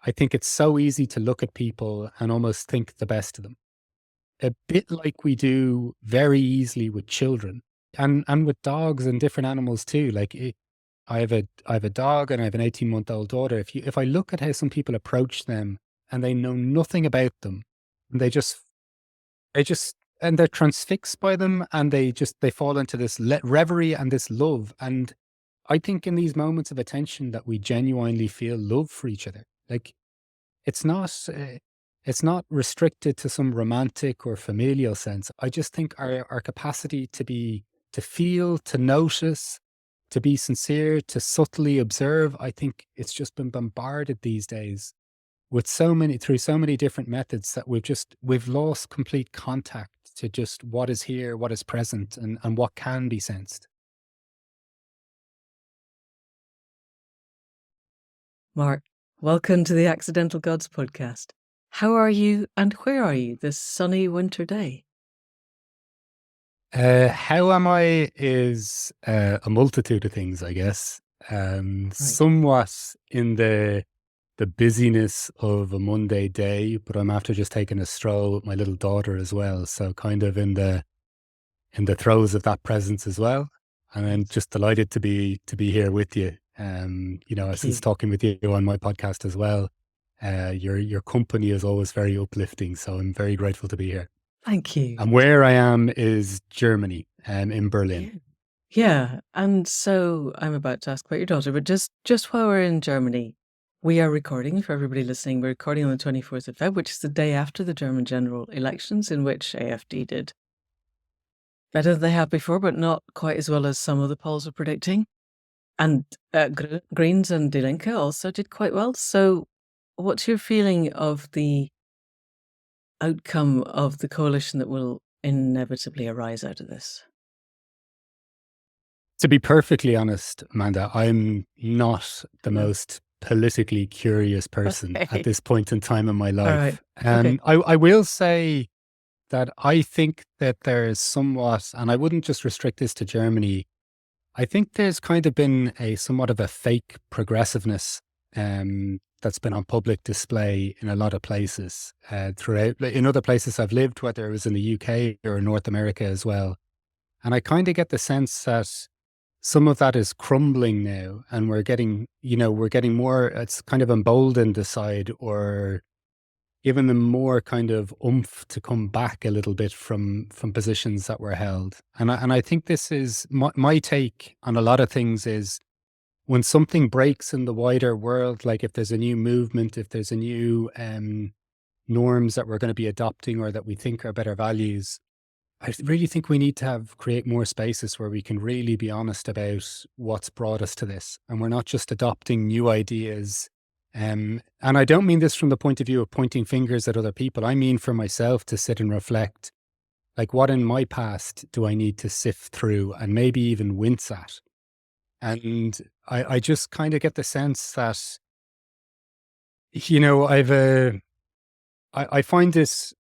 I think it's so easy to look at people and almost think the best of them. A bit like we do very easily with children and with dogs and different animals too. I have a dog and I have an 18-month-old daughter. If I look at how some people approach them and they know nothing about them, and they just and they're transfixed by them, and they fall into this reverie and this love. And I think in these moments of attention that we genuinely feel love for each other. Like it's not it's not restricted to some romantic or familial sense. I just think our capacity to feel, to notice, to be sincere, to subtly observe, I think it's just been bombarded these days with through so many different methods that we've lost complete contact to just what is here, what is present, and what can be sensed. Mark, welcome to the Accidental Gods podcast. How are you and where are you this sunny winter day? How am I is a multitude of things, I guess. Right. Somewhat in the busyness of a Monday day, but I'm after just taking a stroll with my little daughter as well. So kind of in the throes of that presence as well. And I'm Yes. just delighted to be here with you. Thank Since you. talking with you on my podcast as well. Your company is always very uplifting, so I'm very grateful to be here. Thank you. And where I am is Germany, in Yeah. Berlin. Yeah. And so I'm about to ask about your daughter, but just while we're in Germany, we are recording for everybody listening. We're recording on the 24th of Feb, which is the day after the German general elections, in which AfD did better than they have before, but not quite as well as some of the polls are predicting. And Greens and Die Linke also did quite well. So what's your feeling of the outcome of the coalition that will inevitably arise out of this? To be perfectly honest, Amanda, I'm not the I know. most politically curious person at Okay. this point in time in my All right. life. Okay. I will say that I think that there's somewhat, and I wouldn't just restrict this to Germany. I think there's kind of been a somewhat of a fake progressiveness that's been on public display in a lot of places throughout. In other places I've lived, whether it was in the UK or North America as well. And I kind of get the sense that some of that is crumbling now, and we're getting more. It's kind of emboldened the side, or giving them more kind of oomph to come back a little bit from positions that were held. And I think this is my take on a lot of things is when something breaks in the wider world, like if there's a new movement, if there's a new norms that we're going to be adopting or that we think are better values, I really think we need to create more spaces where we can really be honest about what's brought us to this, and we're not just adopting new ideas. And I don't mean this from the point of view of pointing fingers at other people. I mean for myself to sit and reflect, like what in my past do I need to sift through and maybe even wince at? And I just kind of get the sense that, I've I find this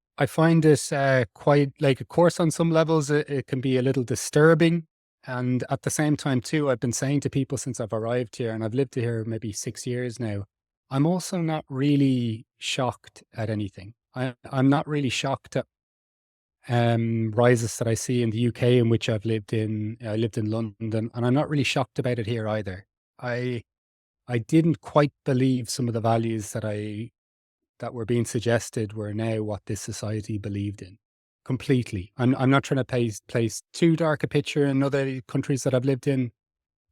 quite like, of course, on some levels, it can be a little disturbing. And at the same time, too, I've been saying to people since I've arrived here, and I've lived here maybe 6 years now, I'm also not really shocked at anything. I'm not really shocked at rises that I see in the UK, in which I've lived in. I lived in London, and I'm not really shocked about it here either. I I didn't quite believe some of the values that were being suggested were now what this society believed in completely. I'm not trying to place too dark a picture in other countries that I've lived in,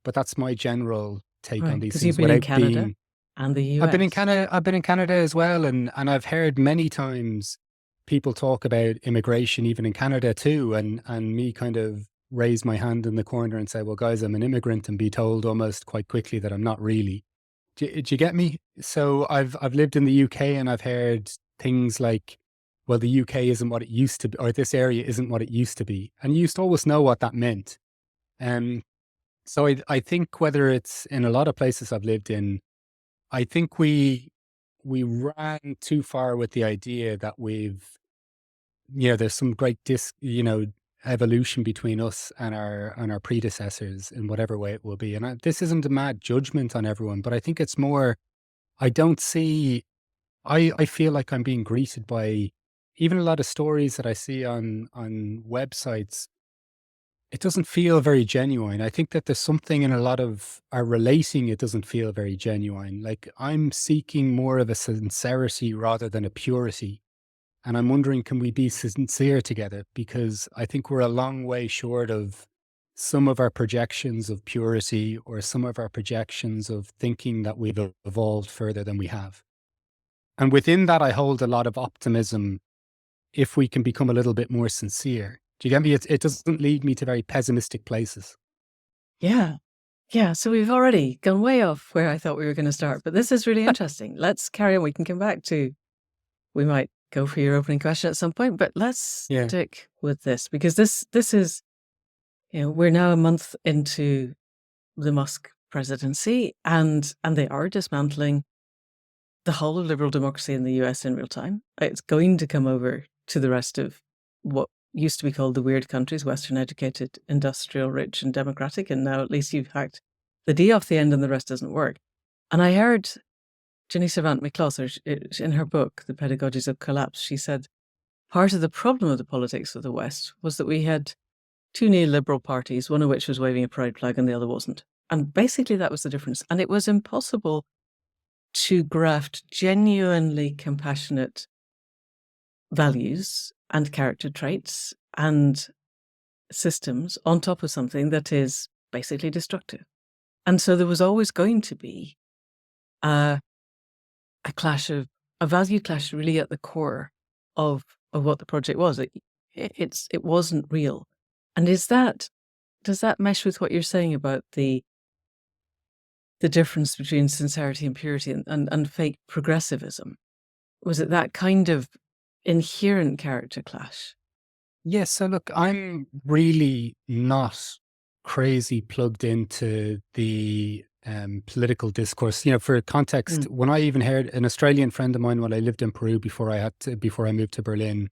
but that's my general take on Right. these Because you've things been in without Canada being. and the I've been in US. Canada. I've been in Canada as well, and I've heard many times people talk about immigration, even in Canada too, and me kind of raise my hand in the corner and say, "Well, guys, I'm an immigrant," and be told almost quite quickly that I'm not really. Do you get me? So I've lived in the UK, and I've heard things like, "Well, the UK isn't what it used to be, or this area isn't what it used to be," and you used to always know what that meant. Um, so I think whether it's in a lot of places I've lived in, I think we ran too far with the idea that there's some great evolution between us and our predecessors in whatever way it will be. And this isn't a mad judgment on everyone, but I think it's more. I don't see. I feel like I'm being greeted by even a lot of stories that I see on websites. It doesn't feel very genuine. I think that there's something in a lot of our relating, it doesn't feel very genuine. Like I'm seeking more of a sincerity rather than a purity. And I'm wondering, can we be sincere together? Because I think we're a long way short of some of our projections of purity or some of our projections of thinking that we've evolved further than we have. And within that, I hold a lot of optimism if we can become a little bit more sincere. Do you get me? It doesn't lead me to very pessimistic places. Yeah. Yeah. So we've already gone way off where I thought we were going to start, but this is really interesting. Let's carry on. We can come back to, we might go for your opening question at some point, but let's Yeah. stick with this because this is, we're now a month into the Musk presidency and they are dismantling the whole of liberal democracy in the US in real time. It's going to come over to the rest of what used to be called the weird countries, Western educated, industrial, rich, and democratic. And now at least you've hacked the D off the end and the rest doesn't work. And I heard Jenny Savant McCloskey in her book, The Pedagogies of Collapse, she said part of the problem of the politics of the West was that we had two neoliberal parties, one of which was waving a pride flag and the other wasn't. And basically that was the difference. And it was impossible to graft genuinely compassionate values and character traits and systems on top of something that is basically destructive. And so there was always going to be a clash of a value clash really at the core of what the project was. It wasn't real. And does that mesh with what you're saying about the difference between sincerity and purity and fake progressivism? Was it that kind of inherent character clash? Yes. So look, I'm really not crazy plugged into the political discourse. For context, Mm, when I even heard an Australian friend of mine when I lived in Peru before I moved to Berlin,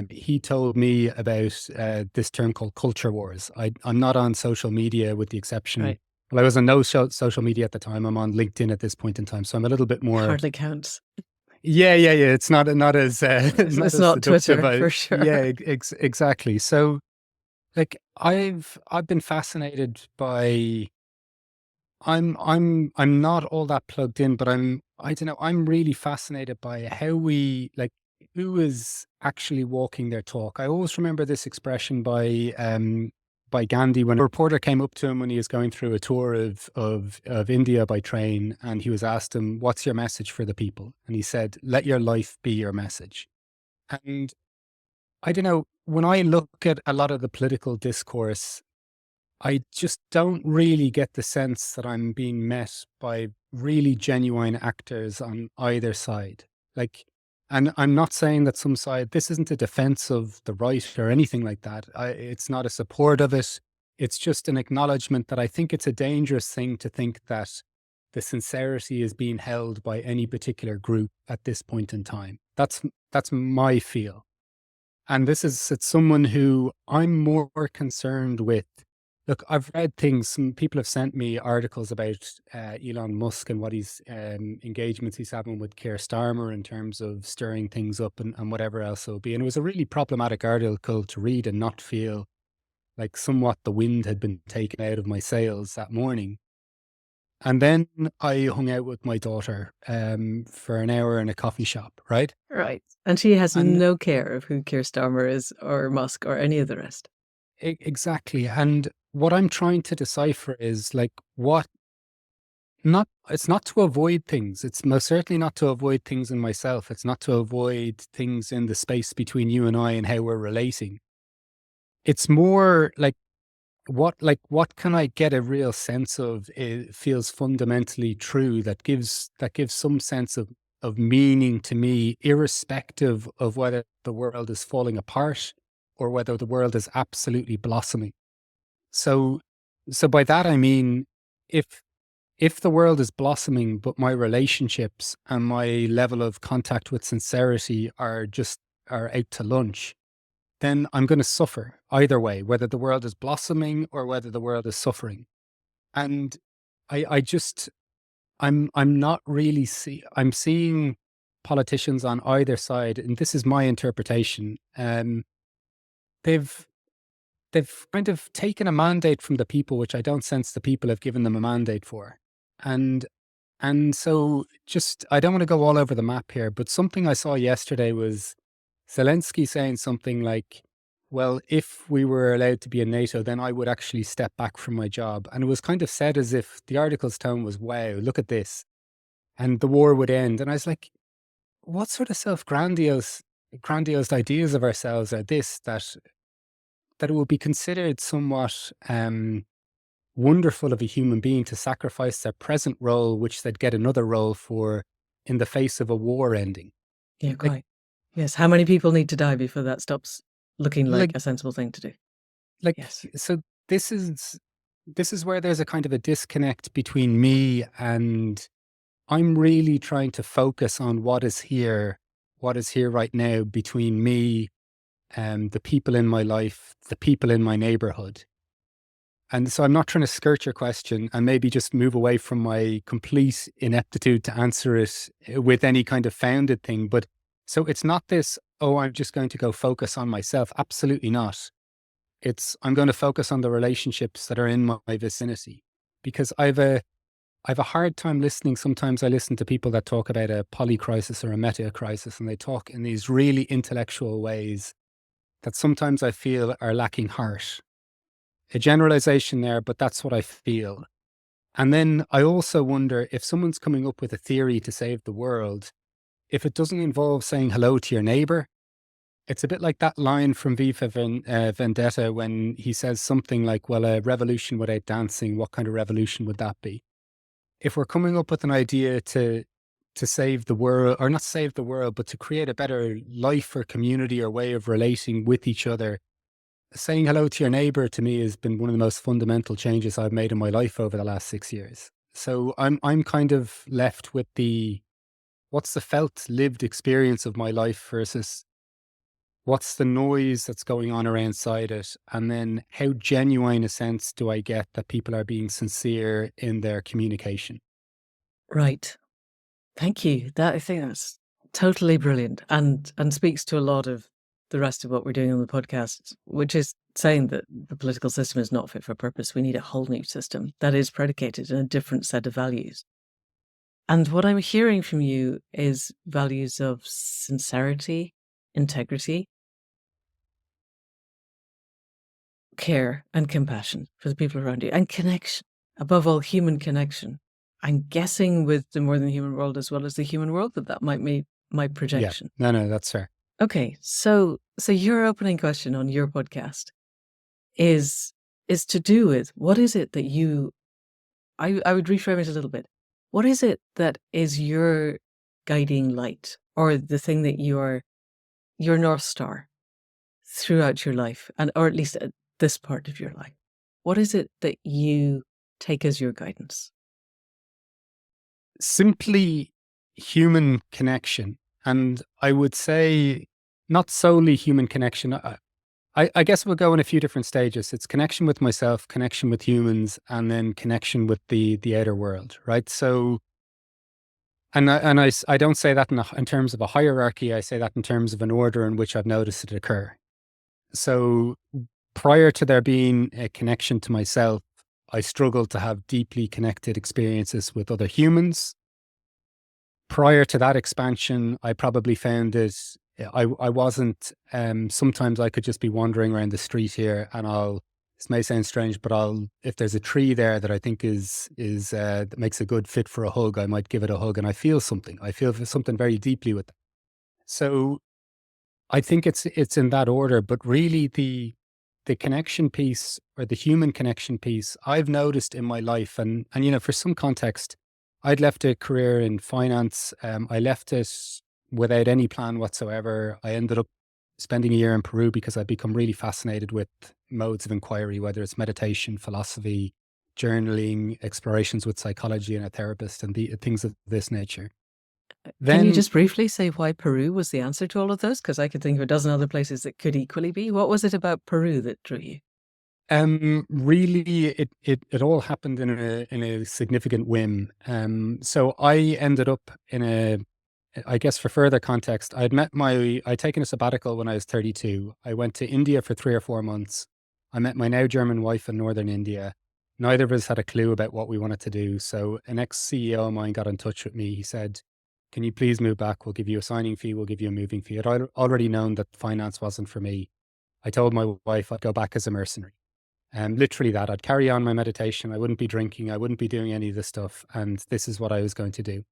he told me about this term called culture wars. I'm not on social media with the exception. right. Well, I was on no social media at the time. I'm on LinkedIn at this point in time, so I'm a little bit more. Hardly counts. Yeah, yeah, yeah. It's not as not It's as not seductive. Twitter for sure. Yeah, exactly. So, like, I've been fascinated by. I'm not all that plugged in, but I don't know. I'm really fascinated by how we like who is actually walking their talk. I always remember this expression by Gandhi when a reporter came up to him when he was going through a tour of India by train, and he was asked him, "What's your message for the people?" And he said, "Let your life be your message." And I don't know, when I look at a lot of the political discourse, I just don't really get the sense that I'm being met by really genuine actors on either side. Like, and I'm not saying that some side, this isn't a defense of the right or anything like that. It's not a support of it. It's just an acknowledgement that I think it's a dangerous thing to think that the sincerity is being held by any particular group at this point in time. That's my feel. And it's someone who I'm more concerned with. Look, I've read things. Some people have sent me articles about Elon Musk and what he's engagements he's having with Keir Starmer in terms of stirring things up and whatever else it'll be. And it was a really problematic article to read and not feel like somewhat the wind had been taken out of my sails that morning. And then I hung out with my daughter for an hour in a coffee shop, right? Right. And she has And no care of who Keir Starmer is or Musk or any of the rest. exactly. And what I'm trying to decipher is like it's not to avoid things. It's most certainly not to avoid things in myself. It's not to avoid things in the space between you and I and how we're relating. It's more like what can I get a real sense of it feels fundamentally true that gives some sense of meaning to me, irrespective of whether the world is falling apart or whether the world is absolutely blossoming. So so by that I mean if if the world is blossoming, but my relationships and my level of contact with sincerity are out to lunch, then I'm going to suffer either way, whether the world is blossoming or whether the world is suffering. And I just I'm not really I'm seeing politicians on either side, and this is my interpretation, they've kind of taken a mandate from the people, which I don't sense the people have given them a mandate for. And so just, I don't want to go all over the map here, but something I saw yesterday was Zelensky saying something like, well, if we were allowed to be in NATO, then I would actually step back from my job. And it was kind of said as if the article's tone was, wow, look at this. And the war would end. And I was like, what sort of grandiose ideas of ourselves are this, that it would be considered somewhat wonderful of a human being to sacrifice their present role, which they'd get another role for in the face of a war ending. Yeah, Like, quite. Yes. How many people need to die before that stops looking like like, a sensible thing to do? like, Yes. so this is where there's a kind of a disconnect between me, and I'm really trying to focus on what is here right now between me and the people in my life, the people in my neighborhood. And so I'm not trying to skirt your question and maybe just move away from my complete ineptitude to answer it with any kind of founded thing. But so it's not this, oh, I'm just going to go focus on myself. Absolutely not. It's, I'm going to focus on the relationships that are in my vicinity, because I've a hard time listening. Sometimes I listen to people that talk about a polycrisis or a meta crisis, and they talk in these really intellectual ways that sometimes I feel are lacking heart. A generalization there, but that's what I feel. And then I also wonder, if someone's coming up with a theory to save the world, if it doesn't involve saying hello to your neighbor. It's a bit like that line from Vendetta when he says something like, well, a revolution without dancing, what kind of revolution would that be? If we're coming up with an idea to save the world, or not save the world, but to create a better life or community or way of relating with each other, saying hello to your neighbor to me has been one of the most fundamental changes I've made in my life over the last 6 years. So I'm kind of left with what's the felt lived experience of my life versus what's the noise that's going on around inside it, and then how genuine a sense do I get that people are being sincere in their communication. Right. Thank you. I think that's totally brilliant, and speaks to a lot of the rest of what we're doing on the podcast, which is saying that the political system is not fit for purpose. We need a whole new system that is predicated on a different set of values. And what I'm hearing from you is values of sincerity, integrity, care, and compassion for the people around you, and connection. Above all, human connection. I'm guessing with the more than human world as well as the human world that might be my Yeah, projection. no, that's fair. Okay, so your opening question on your podcast is to do with, what is it that you, I would reframe it a little bit. What is it that is your guiding light, or the thing that your North Star throughout your life, and or at least at this part of your life? What is it that you take as your guidance? Simply human connection. And I would say not solely human connection. I guess we'll go in a few different stages. It's connection with myself, connection with humans, and then connection with the outer world, right? So, I don't say that in terms of a hierarchy. I say that in terms of an order in which I've noticed it occur. So prior to there being a connection to myself, I struggled to have deeply connected experiences with other humans. Prior to that expansion, I probably found it, I wasn't, sometimes I could just be wandering around the street here and this may sound strange, but if there's a tree there that I think that makes a good fit for a hug, I might give it a hug, and I feel something. I feel something very deeply with it. So I think it's in that order, but really the connection piece, or the human connection piece, I've noticed in my life, and for some context, I'd left a career in finance. I left it without any plan whatsoever. I ended up spending a year in Peru because I'd become really fascinated with modes of inquiry, whether it's meditation, philosophy, journaling, explorations with psychology and a therapist, and the things of this nature. Can you Then, just briefly say why Peru was the answer to all of those? Because I could think of a dozen other places that could equally be. What was it about Peru that drew you? really, it all happened in a significant whim. So I ended up in I guess for further context, I'd taken a sabbatical when I was 32. I went to India for 3 or 4 months. I met my now German wife in northern India. Neither of us had a clue about what we wanted to do. So an ex-CEO of mine got in touch with me. He said, can you please move back? We'll give you a signing fee. We'll give you a moving fee. I'd already known that finance wasn't for me. I told my wife I'd go back as a mercenary. And literally that I'd carry on my meditation. I wouldn't be drinking. I wouldn't be doing any of this stuff. And this is what I was going to do.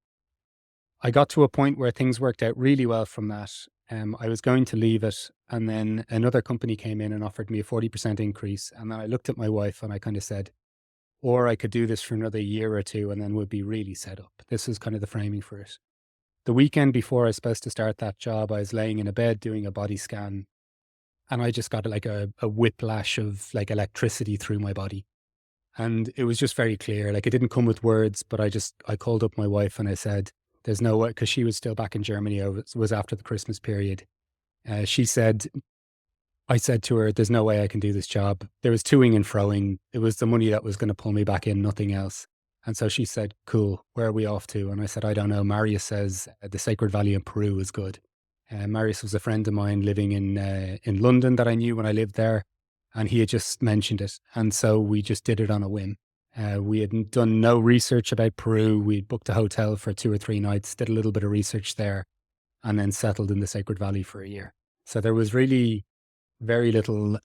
I got to a point where things worked out really well from that. I was going to leave it. And then another company came in and offered me a 40% increase. And then I looked at my wife and I kind of said, or I could do this for another year or two and then we'd be really set up. This was kind of the framing for it. The weekend before I was supposed to start that job, I was laying in a bed doing a body scan. And I just got like a whiplash of like electricity through my body. And it was just very clear. Like it didn't come with words, but I called up my wife and I said, there's no way, because she was still back in Germany. Was after the Christmas period. I said to her, there's no way I can do this job. There was toing and froing. It was the money that was going to pull me back in, nothing else. And so she said, cool, where are we off to? And I said, I don't know. Marius says the Sacred Valley in Peru is good. Marius was a friend of mine living in London that I knew when I lived there. And he had just mentioned it. And so we just did it on a whim. We had done no research about Peru. We booked a hotel for 2 or 3 nights, did a little bit of research there, and then settled in the Sacred Valley for a year. So there was really very little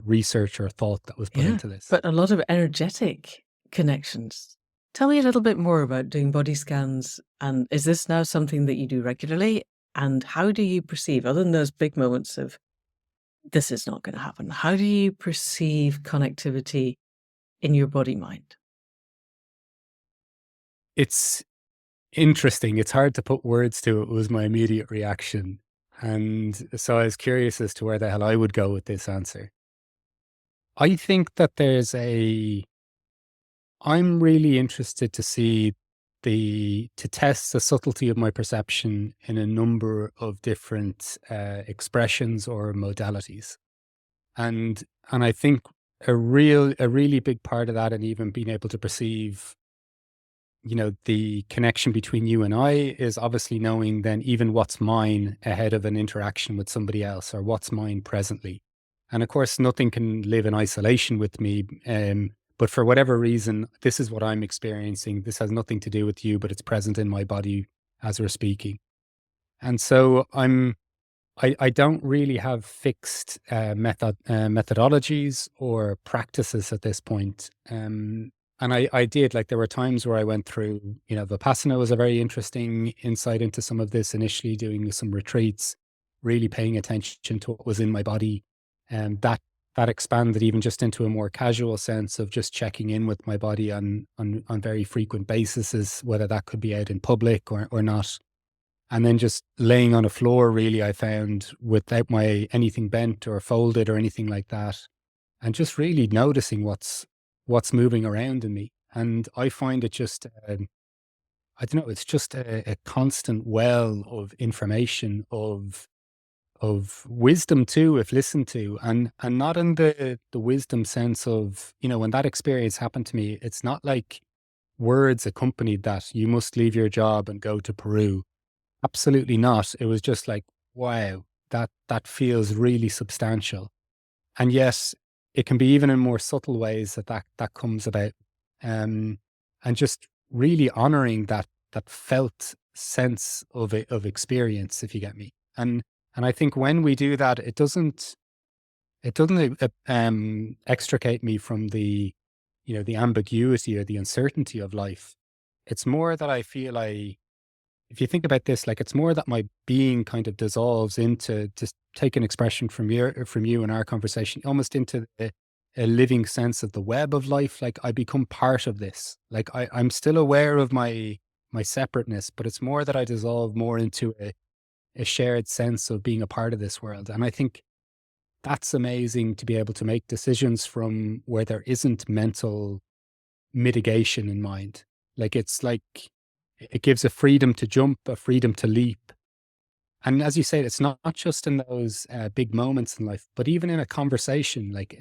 research or thought that was put into this. But a lot of energetic connections. Tell me a little bit more about doing body scans. And is this now something that you do regularly? And how do you perceive, other than those big moments of this is not going to happen, how do you perceive connectivity in your body-mind? It's interesting. It's hard to put words to it, was my immediate reaction. And so I was curious as to where the hell I would go with this answer. I think that I'm really interested to to test the subtlety of my perception in a number of different expressions or modalities. And I think a really big part of that, and even being able to perceive, the connection between you and I, is obviously knowing then even what's mine ahead of an interaction with somebody else, or what's mine presently. And of course, nothing can live in isolation with me. But for whatever reason, this is what I'm experiencing. This has nothing to do with you, but it's present in my body as we're speaking. And so I don't really have fixed methodologies or practices at this point. And I did, like, there were times where I went through, Vipassana was a very interesting insight into some of this, initially doing some retreats, really paying attention to what was in my body. And that expanded even just into a more casual sense of just checking in with my body on very frequent basis, whether that could be out in public or not. And then just laying on a floor, really, I found, without anything bent or folded or anything like that, and just really noticing what's moving around in me. And I find it just, I don't know, it's just a constant well of information, of wisdom too, if listened to, and not in the wisdom sense of, when that experience happened to me, it's not like words accompanied that. You must leave your job and go to Peru. Absolutely not. It was just like, wow, that feels really substantial. And yes, it can be even in more subtle ways that comes about. And just really honoring that felt sense of experience, if you get me. And I think when we do that, it doesn't extricate me from the ambiguity or the uncertainty of life. It's more that I feel if you think about this, like, it's more that my being kind of dissolves into, just take an expression from you in our conversation, almost into a living sense of the web of life. Like, I become part of this. Like, I'm still aware of my separateness, but it's more that I dissolve more into a shared sense of being a part of this world. And I think that's amazing, to be able to make decisions from where there isn't mental mitigation in mind. Like, it's like, it gives a freedom to jump, a freedom to leap. And as you say, it's not just in those big moments in life, but even in a conversation, like,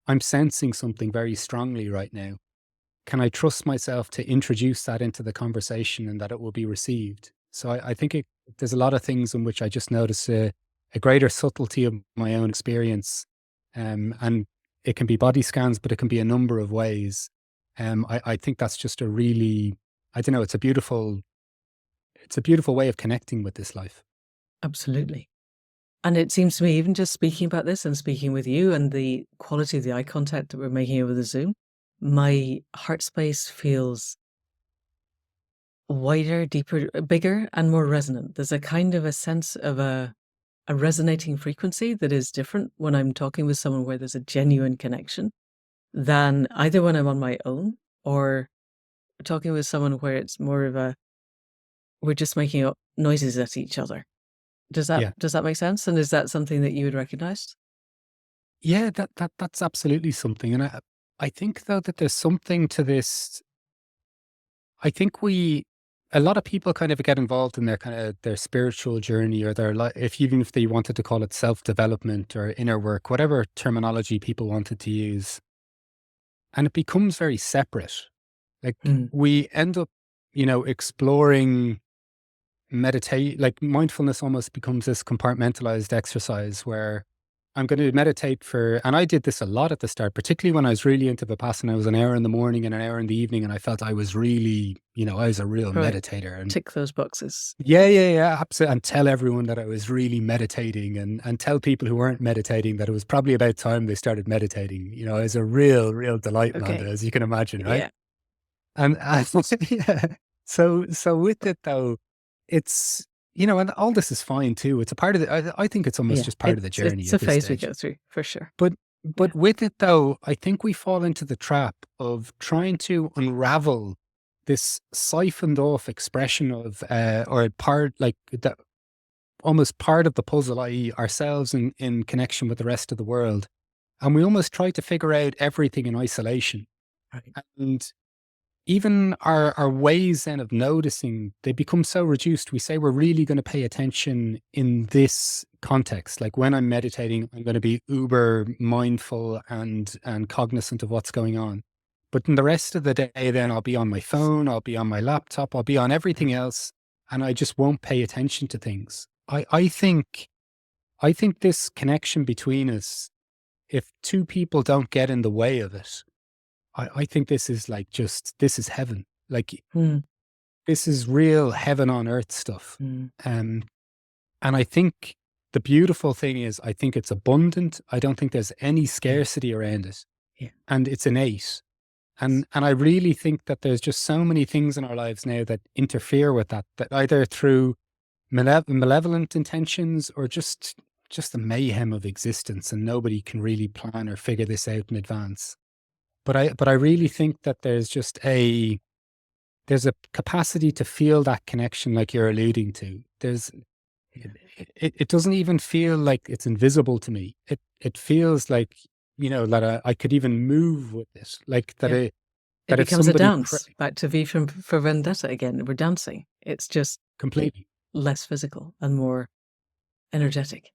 I'm sensing something very strongly right now. can I trust myself to introduce that into the conversation and that it will be received? So I think there's a lot of things in which I just notice a greater subtlety of my own experience. And it can be body scans, but it can be a number of ways. I think that's just a really, I don't know, it's a beautiful way of connecting with this life. Absolutely. And it seems to me, even just speaking about this and speaking with you and the quality of the eye contact that we're making over the Zoom, my heart space feels wider, deeper, bigger, and more resonant. There's a kind of a sense of a resonating frequency that is different when I'm talking with someone where there's a genuine connection than either when I'm on my own or talking with someone where it's more of a we're just making up noises at each other. Does Yeah. that make sense? And is that something that you would recognize? Yeah, that's absolutely something. And I think though that there's something to this. I think a lot of people kind of get involved in their kind of their spiritual journey or their life, if even if they wanted to call it self-development or inner work, whatever terminology people wanted to use. And it becomes very separate. Like Mm. we end up, exploring meditate, like mindfulness almost becomes this compartmentalized exercise where I'm going to meditate and I did this a lot at the start, particularly when I was really into Vipassana. I was an hour in the morning and an hour in the evening, and I felt I was really, I was a real Right. meditator. And Tick those boxes. yeah, absolutely. And tell everyone that I was really meditating, and tell people who weren't meditating that it was probably about time they started meditating. I was a real delight, Amanda, Okay. as you can imagine, right? Yeah. And yeah. So with it though, it's, and all this is fine too. It's a part of I think it's almost Yeah. just part of the journey It's at a this phase we stage. go through for sure. But Yeah. with it though, I think we fall into the trap of trying to unravel this siphoned off expression of or part like that almost part of the puzzle, i.e., ourselves in connection with the rest of the world. And we almost try to figure out everything in isolation. Right. And even our ways then of noticing, they become so reduced. We say we're really going to pay attention in this context. Like when I'm meditating, I'm going to be uber mindful and cognizant of what's going on. But in the rest of the day, then I'll be on my phone, I'll be on my laptop, I'll be on everything else, and I just won't pay attention to things. I think this connection between us, if two people don't get in the way of it, I think this is like this is heaven. Like Mm. this is real heaven on earth stuff. Mm. Um, and I think the beautiful thing is, I think it's abundant. I don't think there's any Yeah. scarcity around it, Yeah. and it's innate. And I really think that there's just so many things in our lives now that interfere with that. That either through malevolent intentions or just the mayhem of existence, and nobody can really plan or figure this out in advance. But I really think that there's a capacity to feel that connection like you're alluding to. Yeah. It doesn't even feel like it's invisible to me. It feels like, that I could even move with it. Like Yeah. It that if becomes a somebody dance. Back to V for Vendetta again. We're dancing. It's just completely. less physical and more energetic.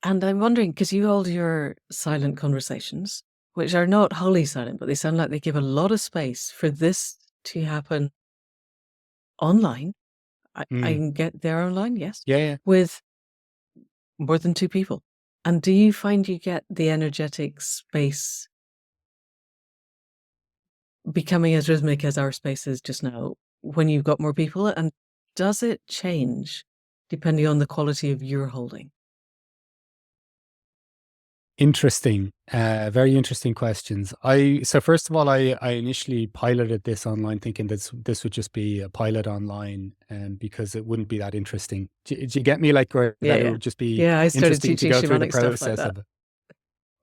And I'm wondering, because you hold your silent conversations, which are not wholly silent, but they sound like they give a lot of space for this to happen online. I Mm. can get there online, yes, Yeah. with more than two people. And do you find you get the energetic space becoming as rhythmic as our space is just now when you've got more people? And does it change depending on the quality of your holding? Interesting. Very interesting questions. So first of all, I initially piloted this online thinking this would just be a pilot online, because it wouldn't be that interesting. Do you get me? Like where Yeah, that it yeah. would just be Yeah, I started interesting to teaching go through the shamanic stuff like process that. of it.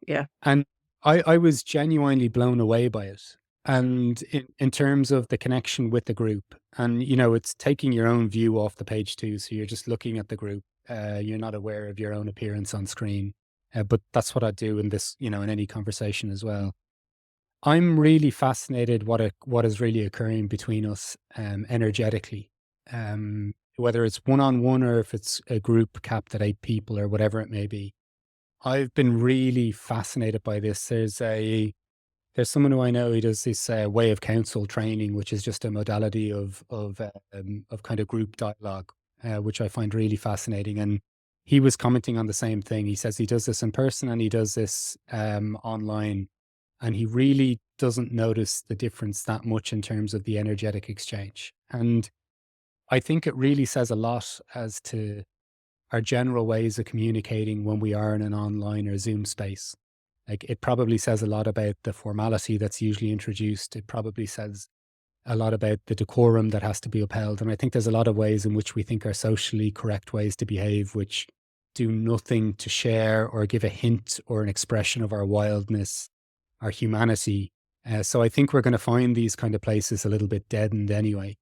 Yeah. And I was genuinely blown away by it. And in terms of the connection with the group, and it's taking your own view off the page too. So you're just looking at the group. You're not aware of your own appearance on screen. But that's what I do in this, in any conversation as well. I'm really fascinated what is really occurring between us, energetically, whether it's one on one or if it's a group capped at 8 people or whatever it may be. I've been really fascinated by this. there's someone who I know, he does this way of counsel training, which is just a modality of kind of group dialogue, which I find really fascinating. And he was commenting on the same thing. He says he does this in person and he does this online, and he really doesn't notice the difference that much in terms of the energetic exchange. And I think it really says a lot as to our general ways of communicating when we are in an online or Zoom space. Like, it probably says a lot about the formality that's usually introduced. It probably says a lot about the decorum that has to be upheld. And I think there's a lot of ways in which we think are socially correct ways to behave, which do nothing to share or give a hint or an expression of our wildness, our humanity. So I think we're going to find these kind of places a little bit deadened anyway.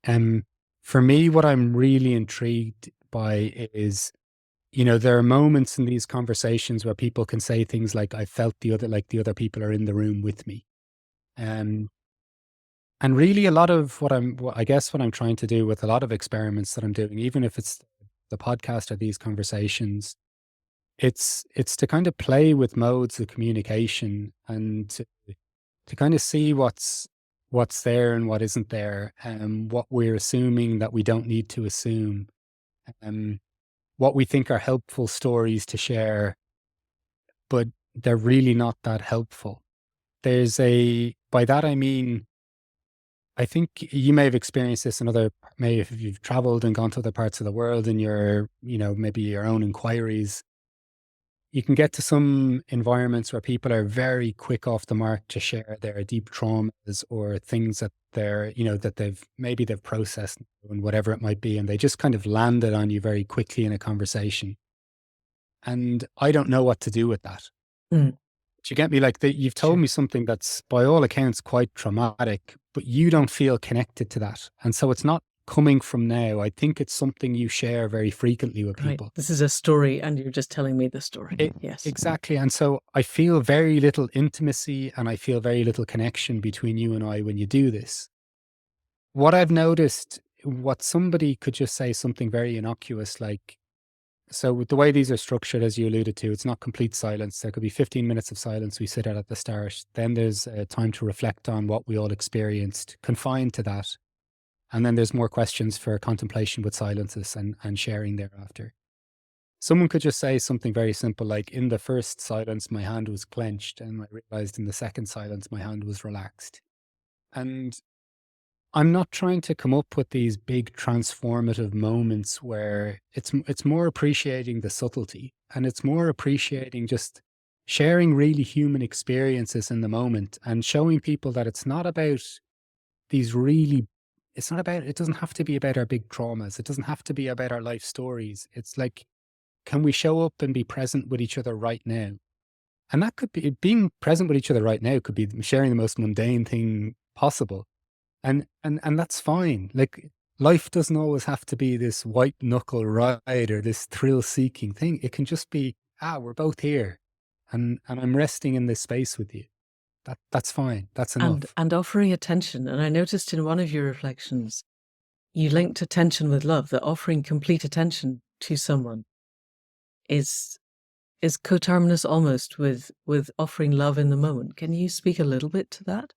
Um, for me, what I'm really intrigued by is, there are moments in these conversations where people can say things like, I felt the other people are in the room with me. Um, and really a lot of I guess what I'm trying to do with a lot of experiments that I'm doing, even if it's the podcast or these conversations, it's to kind of play with modes of communication and to kind of see what's there and what isn't there, and what we're assuming that we don't need to assume, um, what we think are helpful stories to share, but they're really not that helpful. By that I mean, I think you may have experienced this in maybe if you've traveled and gone to other parts of the world and maybe your own inquiries, you can get to some environments where people are very quick off the mark to share their deep traumas or things that that they've processed and whatever it might be. And they just kind of landed on you very quickly in a conversation. And I don't know what to do with that. Mm, Do you get me? Like, you've told sure. me something that's by all accounts quite traumatic, but you don't feel connected to that. And so it's not coming from now. I think it's something you share very frequently with Right. people. This is a story, and you're just telling me the story. Yes. Exactly. And so I feel very little intimacy and I feel very little connection between you and I when you do this. What I've noticed, what somebody could just say something very innocuous, like, so with the way these are structured, as you alluded to, it's not complete silence. There could be 15 minutes of silence we sit at the start. Then there's time to reflect on what we all experienced, confined to that. And then there's more questions for contemplation with silences and sharing thereafter. Someone could just say something very simple like, in the first silence, my hand was clenched, and I realized in the second silence, my hand was relaxed. And I'm not trying to come up with these big transformative moments where it's more appreciating the subtlety, and it's more appreciating just sharing really human experiences in the moment and showing people that it's not about these really it doesn't have to be about our big traumas. It doesn't have to be about our life stories. It's like, can we show up and be present with each other right now? And that could be being present with each other right now, could be sharing the most mundane thing possible. And that's fine. Like, life doesn't always have to be this white knuckle ride or this thrill seeking thing. It can just be, we're both here and I'm resting in this space with you. That's fine. That's enough. And offering attention. And I noticed in one of your reflections, you linked attention with love, that offering complete attention to someone is coterminous almost with offering love in the moment. Can you speak a little bit to that?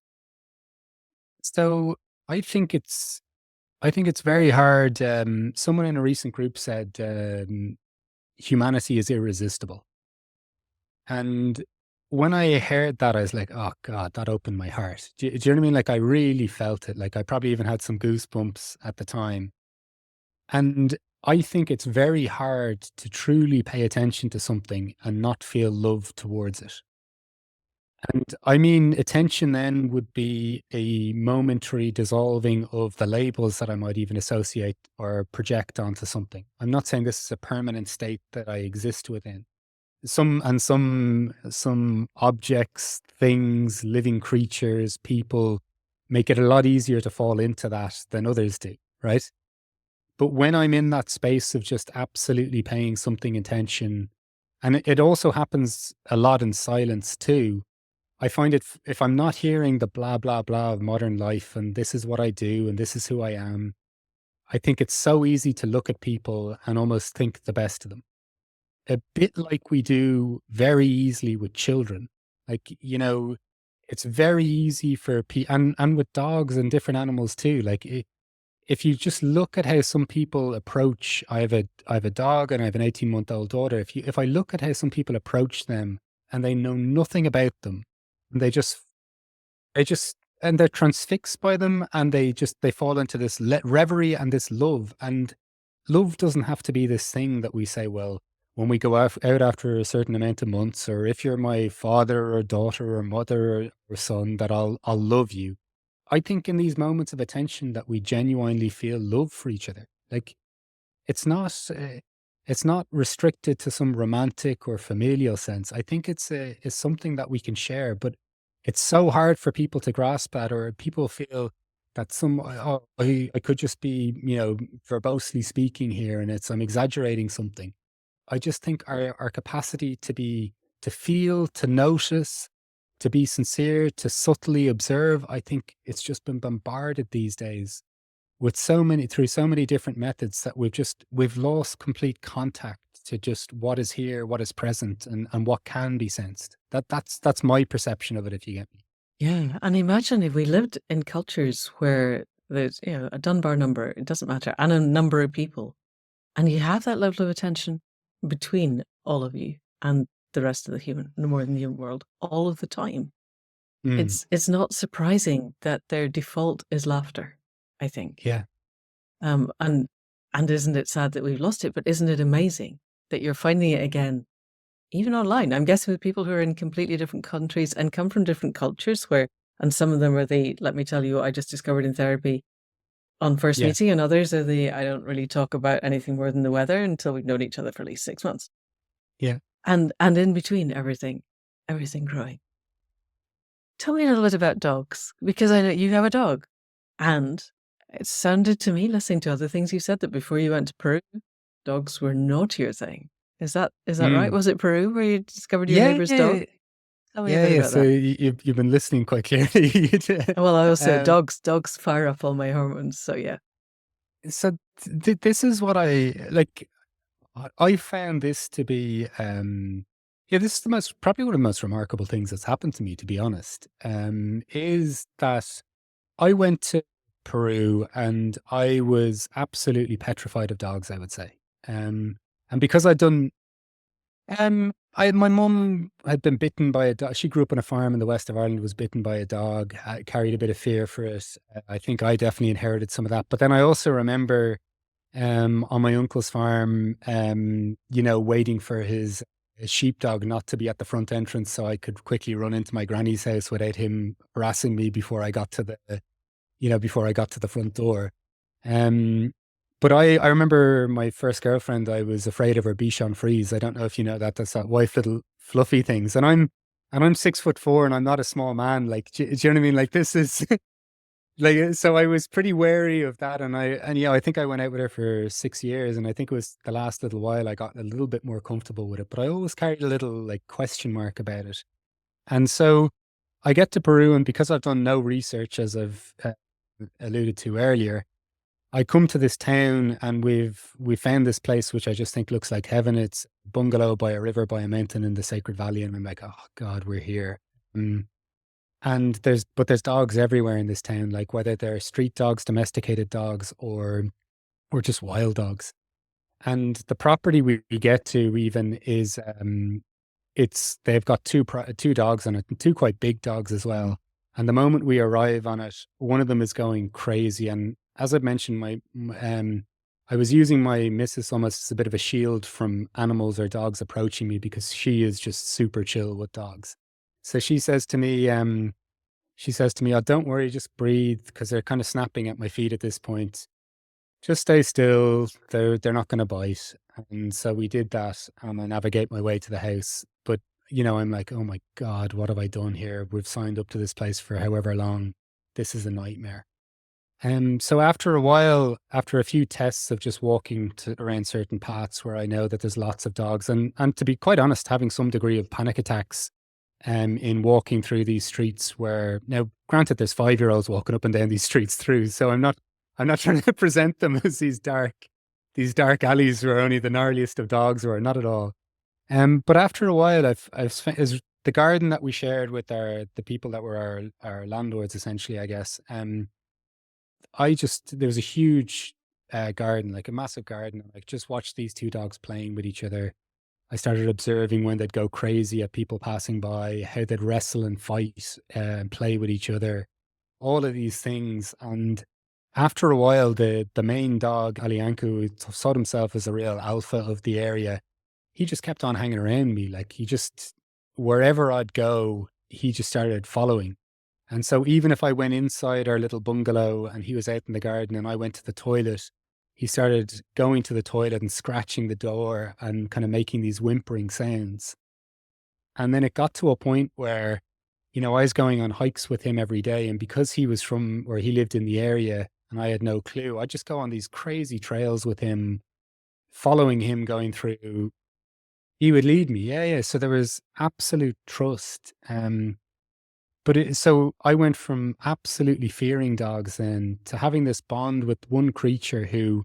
So I think it's very hard. Someone in a recent group said, humanity is irresistible. And when I heard that, I was like, oh God, that opened my heart. Do you know what I mean? Like, I really felt it. Like, I probably even had some goosebumps at the time. And I think it's very hard to truly pay attention to something and not feel love towards it. And I mean, attention then would be a momentary dissolving of the labels that I might even associate or project onto something. I'm not saying this is a permanent state that I exist within. Some objects, things, living creatures, people make it a lot easier to fall into that than others do, right? But when I'm in that space of just absolutely paying something attention, and it also happens a lot in silence too. I find it, if I'm not hearing the blah, blah, blah of modern life and this is what I do and this is who I am, I think it's so easy to look at people and almost think the best of them. A bit like we do very easily with children. Like, it's very easy for and with dogs and different animals too. Like if you just look at how some people approach, I have a dog and I have an 18-month-old daughter. If I look at how some people approach them and they know nothing about them, and they just and they're transfixed by them, and they fall into this reverie and this love. And love doesn't have to be this thing that we say, well, when we go out after a certain amount of months, or if you're my father or daughter or mother or son, that I'll love you. I think in these moments of attention that we genuinely feel love for each other. Like it's not it's not restricted to some romantic or familial sense. I think it's something that we can share, but it's so hard for people to grasp that, or people feel that I could just be, verbosely speaking here, and I'm exaggerating something. I just think our capacity to feel, to notice, to be sincere, to subtly observe, I think it's just been bombarded these days with through so many different methods, that we've lost complete contact to just what is here, what is present, and what can be sensed. That's my perception of it, if you get me. Yeah, and imagine if we lived in cultures where there's, a Dunbar number, it doesn't matter, and a number of people, and you have that level of attention between all of you and the rest of the more than human world all of the time. Mm, It's not surprising that their default is laughter, I think. yeah. Um, and and isn't it sad that we've lost it? But isn't it amazing that you're finding it again, even online? I'm guessing with people who are in completely different countries and come from different cultures, and some of them are let me tell you what I just discovered in therapy on first Yeah. meeting, and others are I don't really talk about anything more than the weather until we've known each other for at least 6 months. Yeah. And in between everything growing. Tell me a little bit about dogs, because I know you have a dog. And it sounded to me, listening to other things you said, that before you went to Peru, dogs were not your thing. Is that right? Mm. Was it Peru where you discovered your Yeah, neighbor's dog? yeah, Tell me a yeah, bit yeah. about So that. you've been listening quite clearly. Well, I also um, dogs fire up all my hormones, so yeah. so this is what I like. I found this to be, yeah, this is probably one of the most remarkable things that's happened to me, to be honest. Is that I went to Peru and I was absolutely petrified of dogs, I would say. And because my mum had been bitten by a dog. She grew up on a farm in the west of Ireland, was bitten by a dog, carried a bit of fear for it. I think I definitely inherited some of that. But then I also remember on my uncle's farm, waiting for his sheepdog not to be at the front entrance so I could quickly run into my granny's house without him harassing me before I got to the front door. Um, but I remember my first girlfriend, I was afraid of her Bichon Frise. I don't know if you know that. That's that white little fluffy things. And I'm 6'4" and I'm not a small man. Like, do you know what I mean? Like this is like, so I was pretty wary of that. I think I went out with her for 6 years, and I think it was the last little while I got a little bit more comfortable with it, but I always carried a little like question mark about it. And so I get to Peru, and because I've done no research, as I've alluded to earlier, I come to this town, and we found this place which I just think looks like heaven. It's a bungalow by a river, by a mountain in the Sacred Valley, and I'm like, oh God, we're here. Mm. And there's dogs everywhere in this town, like whether they're street dogs, domesticated dogs, or just wild dogs. And the property we get to even is they've got two dogs on it, and two quite big dogs as well. And the moment we arrive on it, one of them is going crazy. And as I mentioned, I was using my missus almost as a bit of a shield from animals or dogs approaching me, because she is just super chill with dogs. So she says to me, "Oh, don't worry, just breathe," because they're kind of snapping at my feet at this point. Just stay still. They're not going to bite. And so we did that, and I navigate my way to the house. But I'm like, oh my God, what have I done here? We've signed up to this place for however long. This is a nightmare. So after a while, after a few tests of just walking around certain paths where I know that there's lots of dogs, and to be quite honest, having some degree of panic attacks, in walking through these streets, where now, granted, there's 5-year-olds walking up and down these streets through, so I'm not trying to present them as these dark alleys where only the gnarliest of dogs were, not at all. But after a while, I've spent, the garden that we shared with the people that were our landlords, essentially, I guess. There was a huge garden, like a massive garden. Like just watched these two dogs playing with each other. I started observing when they'd go crazy at people passing by, how they'd wrestle and fight and play with each other, all of these things. And after a while, the main dog, Alianku, who saw himself as a real alpha of the area, he just kept on hanging around me. Like he just, wherever I'd go, he just started following. And so even if I went inside our little bungalow and he was out in the garden and I went to the toilet, he started going to the toilet and scratching the door and kind of making these whimpering sounds. And then it got to a point where, I was going on hikes with him every day. And because he was from where he lived in the area and I had no clue, I'd just go on these crazy trails with him, following him going through. He would lead me. Yeah, yeah. So there was absolute trust. So I went from absolutely fearing dogs then to having this bond with one creature who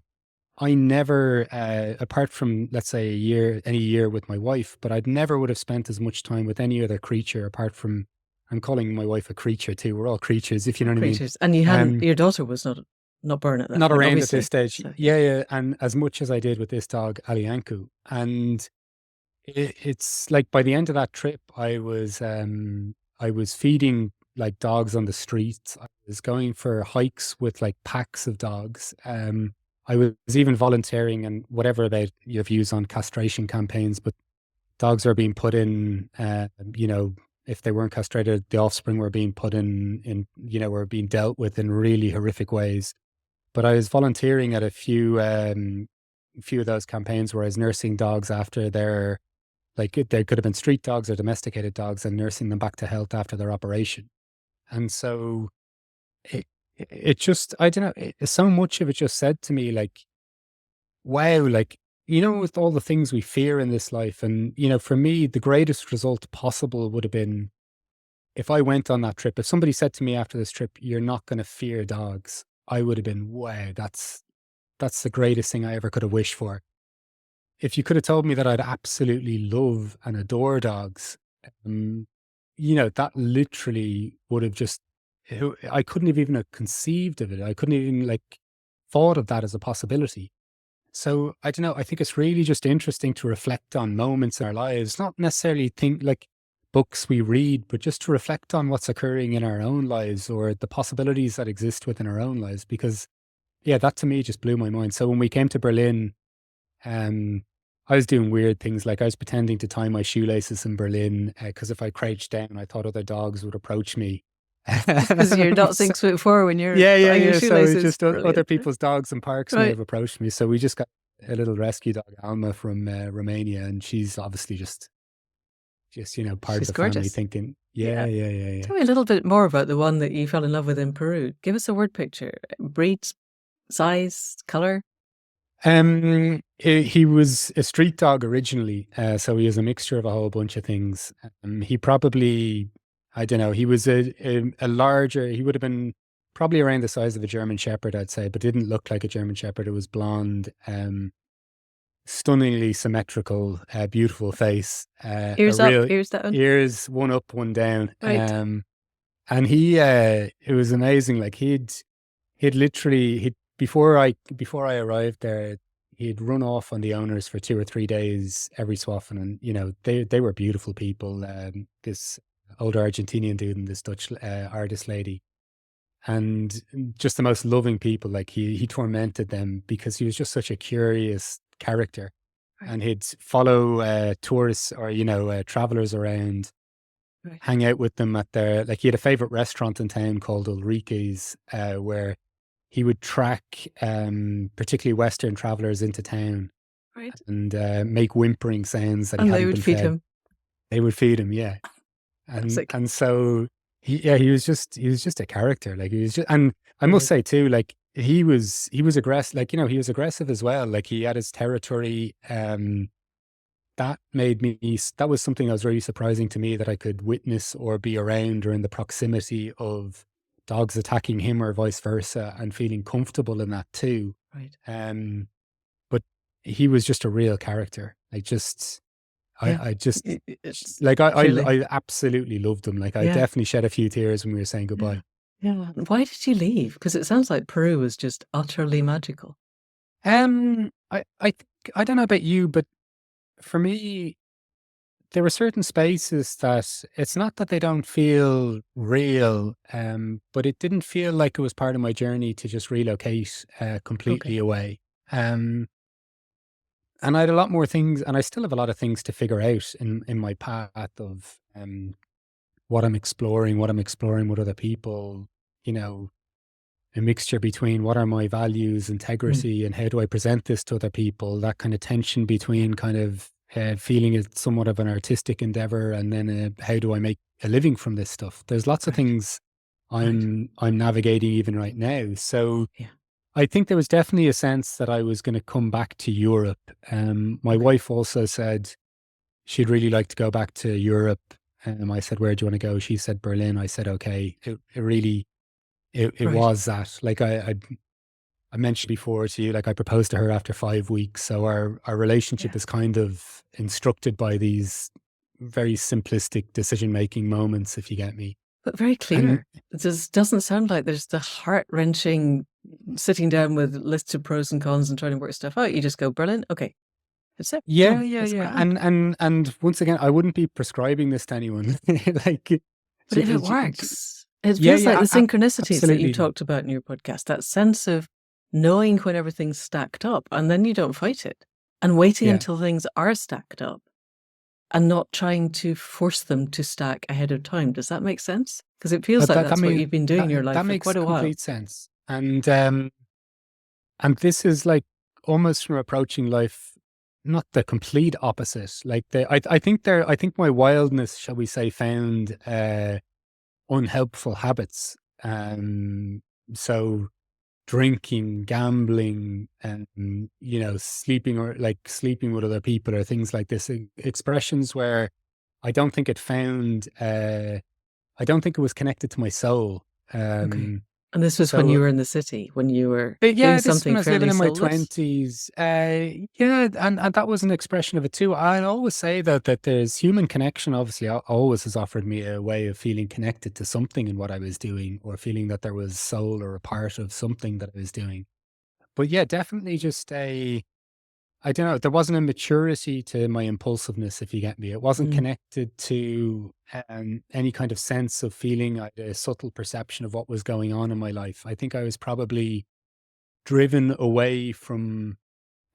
I never, apart from, let's say, any year with my wife, but I'd never would have spent as much time with any other creature apart from, I'm calling my wife a creature too. We're all creatures, if you know what I mean. Creatures. And you hadn't, your daughter was not born at that Not point, around at obviously. this stage. So, Yeah, yeah. And as much as I did with this dog, Alianku. And it's like by the end of that trip, I was feeding like dogs on the streets. I was going for hikes with like packs of dogs. I was even volunteering and whatever about your views on castration campaigns, but dogs are being put in, if they weren't castrated, the offspring were being put were being dealt with in really horrific ways. But I was volunteering at a few of those campaigns where I was nursing dogs after their, like they could have been street dogs or domesticated dogs, and nursing them back to health after their operation. And so it just, I don't know, so much of it just said to me like, wow, like, with all the things we fear in this life. And, for me, the greatest result possible would have been if I went on that trip. If somebody said to me after this trip, you're not going to fear dogs, I would have been, wow, that's the greatest thing I ever could have wished for. If you could have told me that I'd absolutely love and adore dogs, that literally would have just, I couldn't have even have conceived of it. I couldn't even like thought of that as a possibility. So I don't know. I think it's really just interesting to reflect on moments in our lives, not necessarily think like books we read, but just to reflect on what's occurring in our own lives or the possibilities that exist within our own lives. Because yeah, that to me just blew my mind. So when we came to Berlin, I was doing weird things, like I was pretending to tie my shoelaces in Berlin because if I crouched down, I thought other dogs would approach me. because you're not 6'4" when you're Yeah, yeah, tying your yeah. So shoelaces. just other Brilliant. people's dogs in parks may Right. have approached me. So we just got a little rescue dog, Alma, from Romania, and she's obviously just part of She's the family. gorgeous. Thinking, Yeah. yeah. Tell me a little bit more about the one that you fell in love with in Peru. Give us a word picture. Breed, size, color. He was a street dog originally, so he was a mixture of a whole bunch of things. He probably, I don't know, he was a larger. He would have been probably around the size of a German Shepherd, I'd say, but didn't look like a German Shepherd. It was blonde, stunningly symmetrical, beautiful face, Ears up, ears down. ears, one up, one down. Right. And it was amazing. Like he'd literally, before I arrived there, he'd run off on the owners for 2 or 3 days every so often. And, they were beautiful people. This older Argentinian dude and this Dutch artist lady. And just the most loving people. Like he tormented them because he was just such a curious character. Right. And he'd follow tourists or, travelers around, Right. hang out with them at like he had a favorite restaurant in town called Ulrique's, where he would track particularly Western travelers into town, Right. and make whimpering sounds that he And they hadn't would been feed fed. him. They would feed him, yeah. Classic. And so he was just a character. Like he was just, and I must Right. say too, like he was aggressive. Like he was aggressive as well. Like he had his territory. That was something that was really surprising to me, that I could witness or be around or in the proximity of dogs attacking him or vice versa, and feeling comfortable in that too. Right. But he was just a real character. Like just, Yeah. I just It's like truly. I absolutely loved them. Like I Yeah. definitely shed a few tears when we were saying Yeah. goodbye. Yeah. Why did you leave? Because it sounds like Peru was just utterly magical. I don't know about you, but for me, there were certain spaces that it's not that they don't feel real, but it didn't feel like it was part of my journey to just relocate completely Okay. away. And I had a lot more things, and I still have a lot of things to figure out in my path of what I'm exploring with other people, you know, a mixture between what are my values, Mm. integrity, and how do I present this to other people, that kind of tension Yeah. between kind of feeling it's somewhat of an artistic endeavor and then how do I make a living from this stuff? There's lots of Right. things Right. I'm navigating even right now. So Yeah. I think there was definitely a sense that I was going to come back to Europe. My Okay. wife also said she'd really like to go back to Europe. I said, "Where do you want to go?" She said, "Berlin." I said, "Okay." It really it Right. was that. Like I mentioned before to you, like I proposed to her after 5 weeks. So our relationship Yeah. is kind of instructed by these very simplistic decision making moments, if you get me. But very And clear. It just doesn't sound like there's the heart-wrenching sitting down with lists of pros and cons and trying to work stuff out. You just go, Berlin, okay, that's it, yeah, done. yeah, It's yeah. grand. And once again, I wouldn't be prescribing this to anyone. like, But if it works, it yeah, feels like yeah, the synchronicities that you've absolutely. talked about in your podcast, that sense of knowing when everything's stacked up and then you don't fight it and waiting Yeah. until things are stacked up and not trying to force them to stack ahead of time. Does that make sense? Because it feels But like that that's what means you've been doing in your life that for makes quite a while. complete sense. And this is like almost from approaching life, not the complete opposite. Like I think my wildness, shall we say, found unhelpful habits. So drinking, gambling, and sleeping or like sleeping with other people or things like this. Expressions where I don't think it found. I don't think it was connected to my soul. Okay. Um, And this was when so you were in the city, when you were but doing yeah, this is when something I was living fairly in my soulless? 20s. Yeah, and that was an expression of it too. I always say that there's human connection, obviously, always has offered me a way of feeling connected to something in what I was doing, or feeling that there was soul or a part of something that I was doing. But yeah, definitely just I don't know, there wasn't a maturity to my impulsiveness, if you get me. It wasn't Mm, connected to any kind of sense of feeling. I had a subtle perception of what was going on in my life. I think I was probably driven away from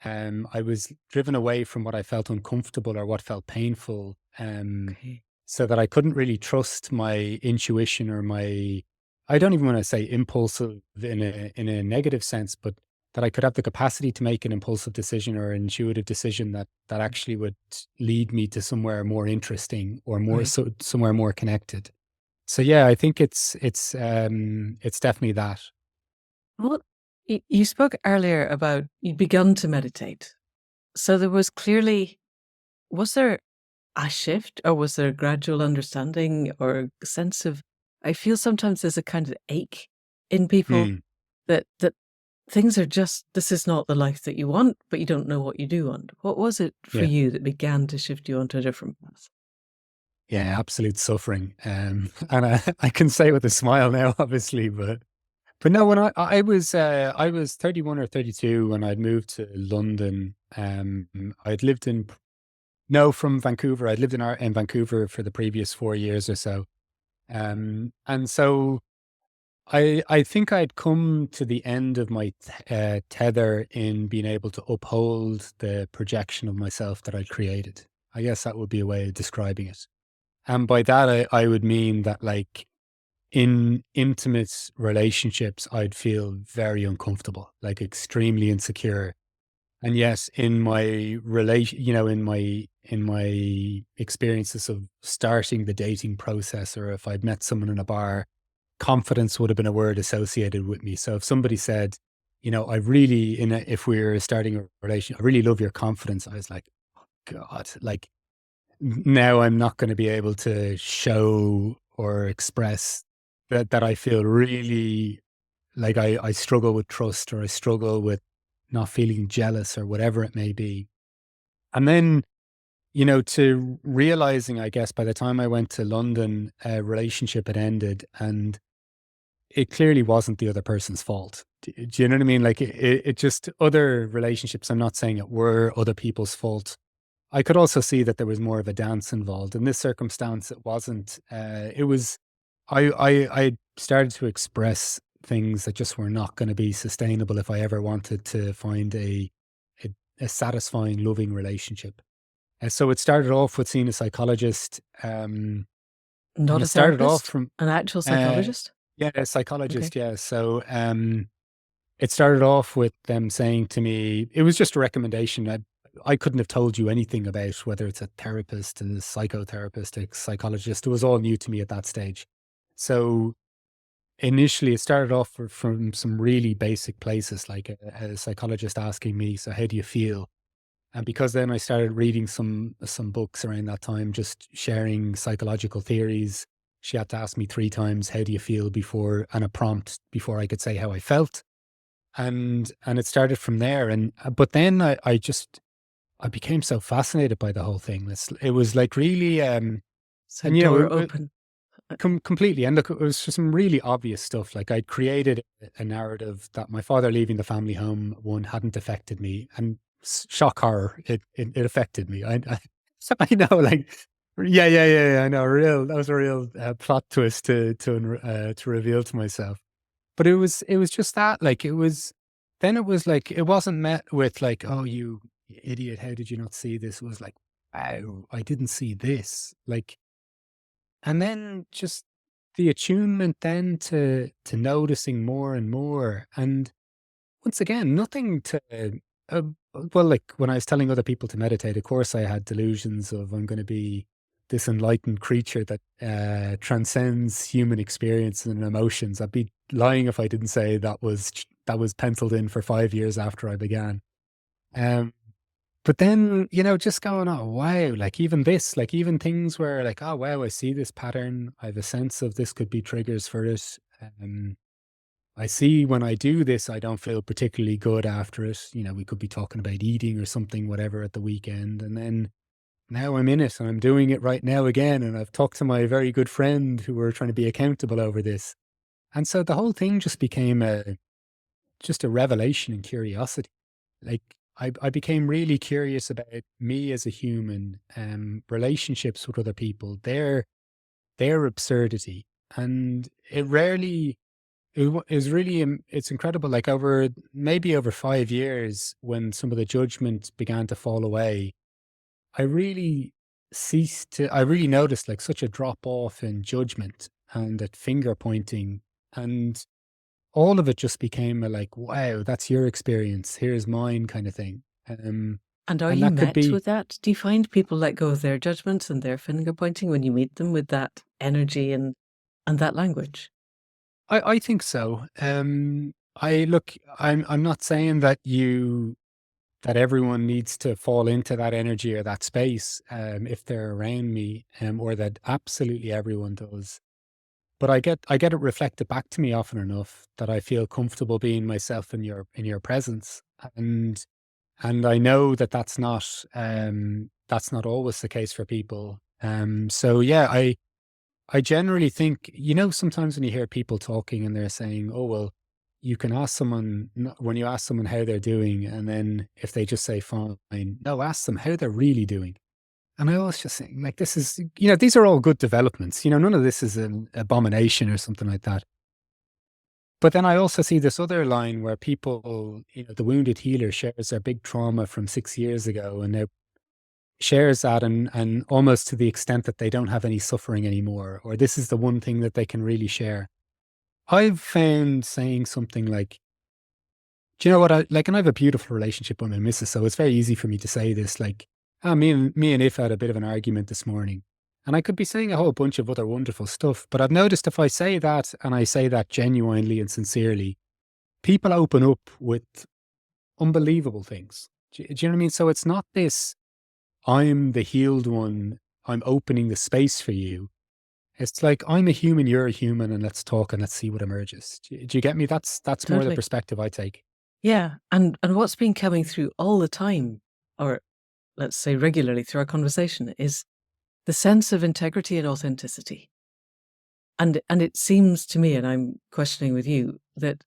I was driven away from what I felt uncomfortable or what felt painful, okay. so that I couldn't really trust my intuition or my I don't even want to say impulsive in a negative sense, but that I could have the capacity to make an impulsive decision or an intuitive decision that Mm, actually would lead me to somewhere more interesting or right. somewhere more connected. So yeah, I think it's definitely that. Well, you spoke earlier about you'd begun to meditate. So there was clearly, was there a shift or was there a gradual understanding or a sense of, I feel sometimes there's a kind of ache in people Hmm. that things are just, this is not the life that you want, but you don't know what you do want. What was it for Yeah. you that began to shift you onto a different path? Yeah, absolute suffering. And I can say with a smile now, obviously, but no, when I was 31 or 32 when I'd moved to London. I'd lived in no from Vancouver. I'd lived in Vancouver for the previous 4 years or so. And so I think I'd come to the end of my tether in being able to uphold the projection of myself that I'd created. I guess that would be a way of describing it. And by that, I would mean that, like, in intimate relationships, I'd feel very uncomfortable, like extremely insecure. And yes, in my relation, in my experiences of starting the dating process, or if I'd met someone in a bar, confidence would have been a word associated with me. So if somebody said, I really, if we were starting a relation, I really love your confidence, I was like, God, like now I'm not going to be able to show or express that I feel really like I struggle with trust, or I struggle with not feeling jealous or whatever it may be. And then to realizing, I guess, by the time I went to London, a relationship had ended and it clearly wasn't the other person's fault. Do you know what I mean? Like it just other relationships, I'm not saying it were other people's fault. I could also see that there was more of a dance involved. In this circumstance, it wasn't. It was, I started to express things that just were not going to be sustainable if I ever wanted to find a, a satisfying, loving relationship. And so it started off with seeing a psychologist, and Not it a started off therapist, from, an actual uh, psychologist? yeah, a Okay. psychologist, yeah. So it started off with them saying to me, it was just a recommendation. I couldn't have told you anything about whether it's a therapist, a psychotherapist, a psychologist. It was all new to me at that stage. So initially, it started off from some really basic places, like a psychologist asking me, "So how do you feel?" And because then I started reading some books around that time, just sharing psychological theories. She had to ask me 3 times, "How do you feel?" before, and a prompt before I could say how I felt. And it started from there. And but then I became so fascinated by the whole thing. It was like really, So and door open. completely. And look, it was just some really obvious stuff. Like I'd created a narrative that my father leaving the family home one hadn't affected me, and shock horror, it affected me. I know, like, yeah. I know, real. That was a real plot twist to reveal to myself. But it was just that, like, it was like, it wasn't met with like, "Oh, you idiot, how did you not see this?" It was like, "Wow, I didn't see this." Like, and then just the attunement then to noticing more and more. And once again, nothing to uh, well, like when I was telling other people to meditate, of course I had delusions of I'm gonna be this enlightened creature that transcends human experience and emotions. I'd be lying if I didn't say that was penciled in for 5 years after I began. Um, but then, just going, "Oh, wow," like even this, like even things where like, "Oh, wow, I see this pattern. I have a sense of this could be triggers for it." Um, I see when I do this, I don't feel particularly good after it. We could be talking about eating or something, whatever, at the weekend. And then now I'm in it and I'm doing it right now again. And I've talked to my very good friend who were trying to be accountable over this. And so the whole thing just became just a revelation and curiosity. Like I became really curious about me as a human, relationships with other people, their absurdity. And it was really, it's incredible. Like maybe over 5 years, when some of the judgment began to fall away, I really I really noticed like such a drop off in judgment and at finger pointing. And all of it just became a like, "Wow, that's your experience. Here's mine," kind of thing. And are And you that could met be, with that? Do you find people let go of their judgments and their finger pointing when you meet them with that energy and that language? I think so. I'm not saying that everyone needs to fall into that energy or that space, if they're around me, or that absolutely everyone does. But I get it reflected back to me often enough that I feel comfortable being myself in your presence. And I know that that's not always the case for people. So yeah, I generally think, sometimes when you hear people talking and they're saying, "Oh, well, you can ask someone," when you ask someone how they're doing, and then if they just say fine, no, ask them how they're really doing. And I always just think, like, these are all good developments. None of this is an abomination or something like that. But then I also see this other line where people, the wounded healer shares their big trauma from 6 years ago, and now shares that, and almost to the extent that they don't have any suffering anymore, or this is the one thing that they can really share. I've found saying something like, "Do you know what I like?" And I have a beautiful relationship with my missus, so it's very easy for me to say this. Like, me and If had a bit of an argument this morning, and I could be saying a whole bunch of other wonderful stuff. But I've noticed if I say that and I say that genuinely and sincerely, people open up with unbelievable things. Do you know what I mean? So it's not this, "I'm the healed one. I'm opening the space for you." It's like, "I'm a human, you're a human, and let's talk and let's see what emerges." Do you get me? That's more the Totally. perspective I take. Yeah. And what's been coming through all the time, or let's say regularly through our conversation, is the sense of integrity and authenticity. And it seems to me, and I'm questioning with you, that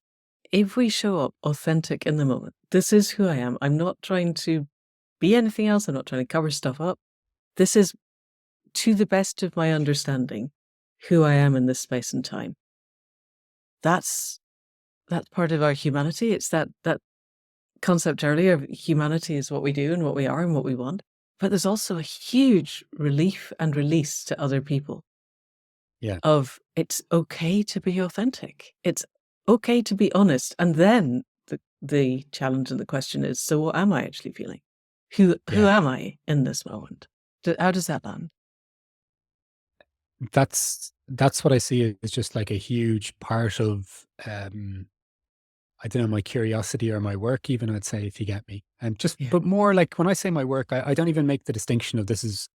if we show up authentic in the moment, this is who I am. I'm not trying to be anything else. I'm not trying to cover stuff up. This is, to the best of my understanding, who I am in this space and time. That's part of our humanity. It's that concept earlier of humanity is what we do and what we are and what we want. But there's also a huge relief and release to other people. Yeah. Of it's okay to be authentic. It's okay to be honest. And then the challenge and the question is, so what am I actually feeling? Who am I in this moment? How does that land? That's what I see as just like a huge part of, I don't know, my curiosity or my work even, I'd say, if you get me. And just, Yeah. but more like when I say my work, I don't even make the distinction of this is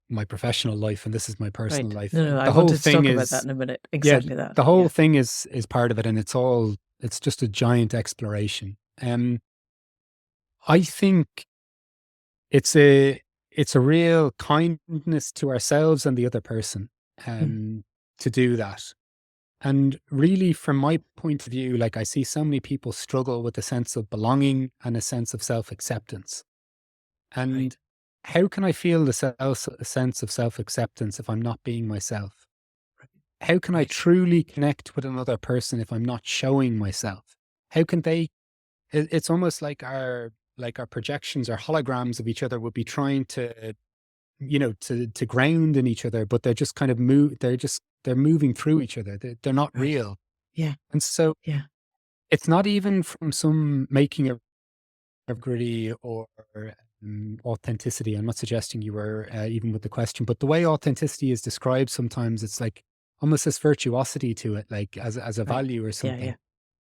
my professional life and this is my personal Right. life. No, I The whole wanted to thing talk about that is, in a minute. yeah, Exactly that. the whole Yeah. thing is part of it, and it's just a giant exploration. I think it's a real kindness to ourselves and the other person, Mm. to do that. And really, from my point of view, like I see so many people struggle with a sense of belonging and a sense of self-acceptance. Right. And how can I feel a sense of self-acceptance if I'm not being myself? How can I Right. truly connect with another person if I'm not showing myself? How can they? It's almost like our projections or holograms of each other would be trying to, to ground in each other, but they're just kind of they're moving through each other. They're not Right. real. Yeah. And so Yeah. it's not even from some making of gritty or authenticity. I'm not suggesting you were, even with the question, but the way authenticity is described sometimes, it's like almost this virtuosity to it, like as a Right. value or Yeah. Yeah. something.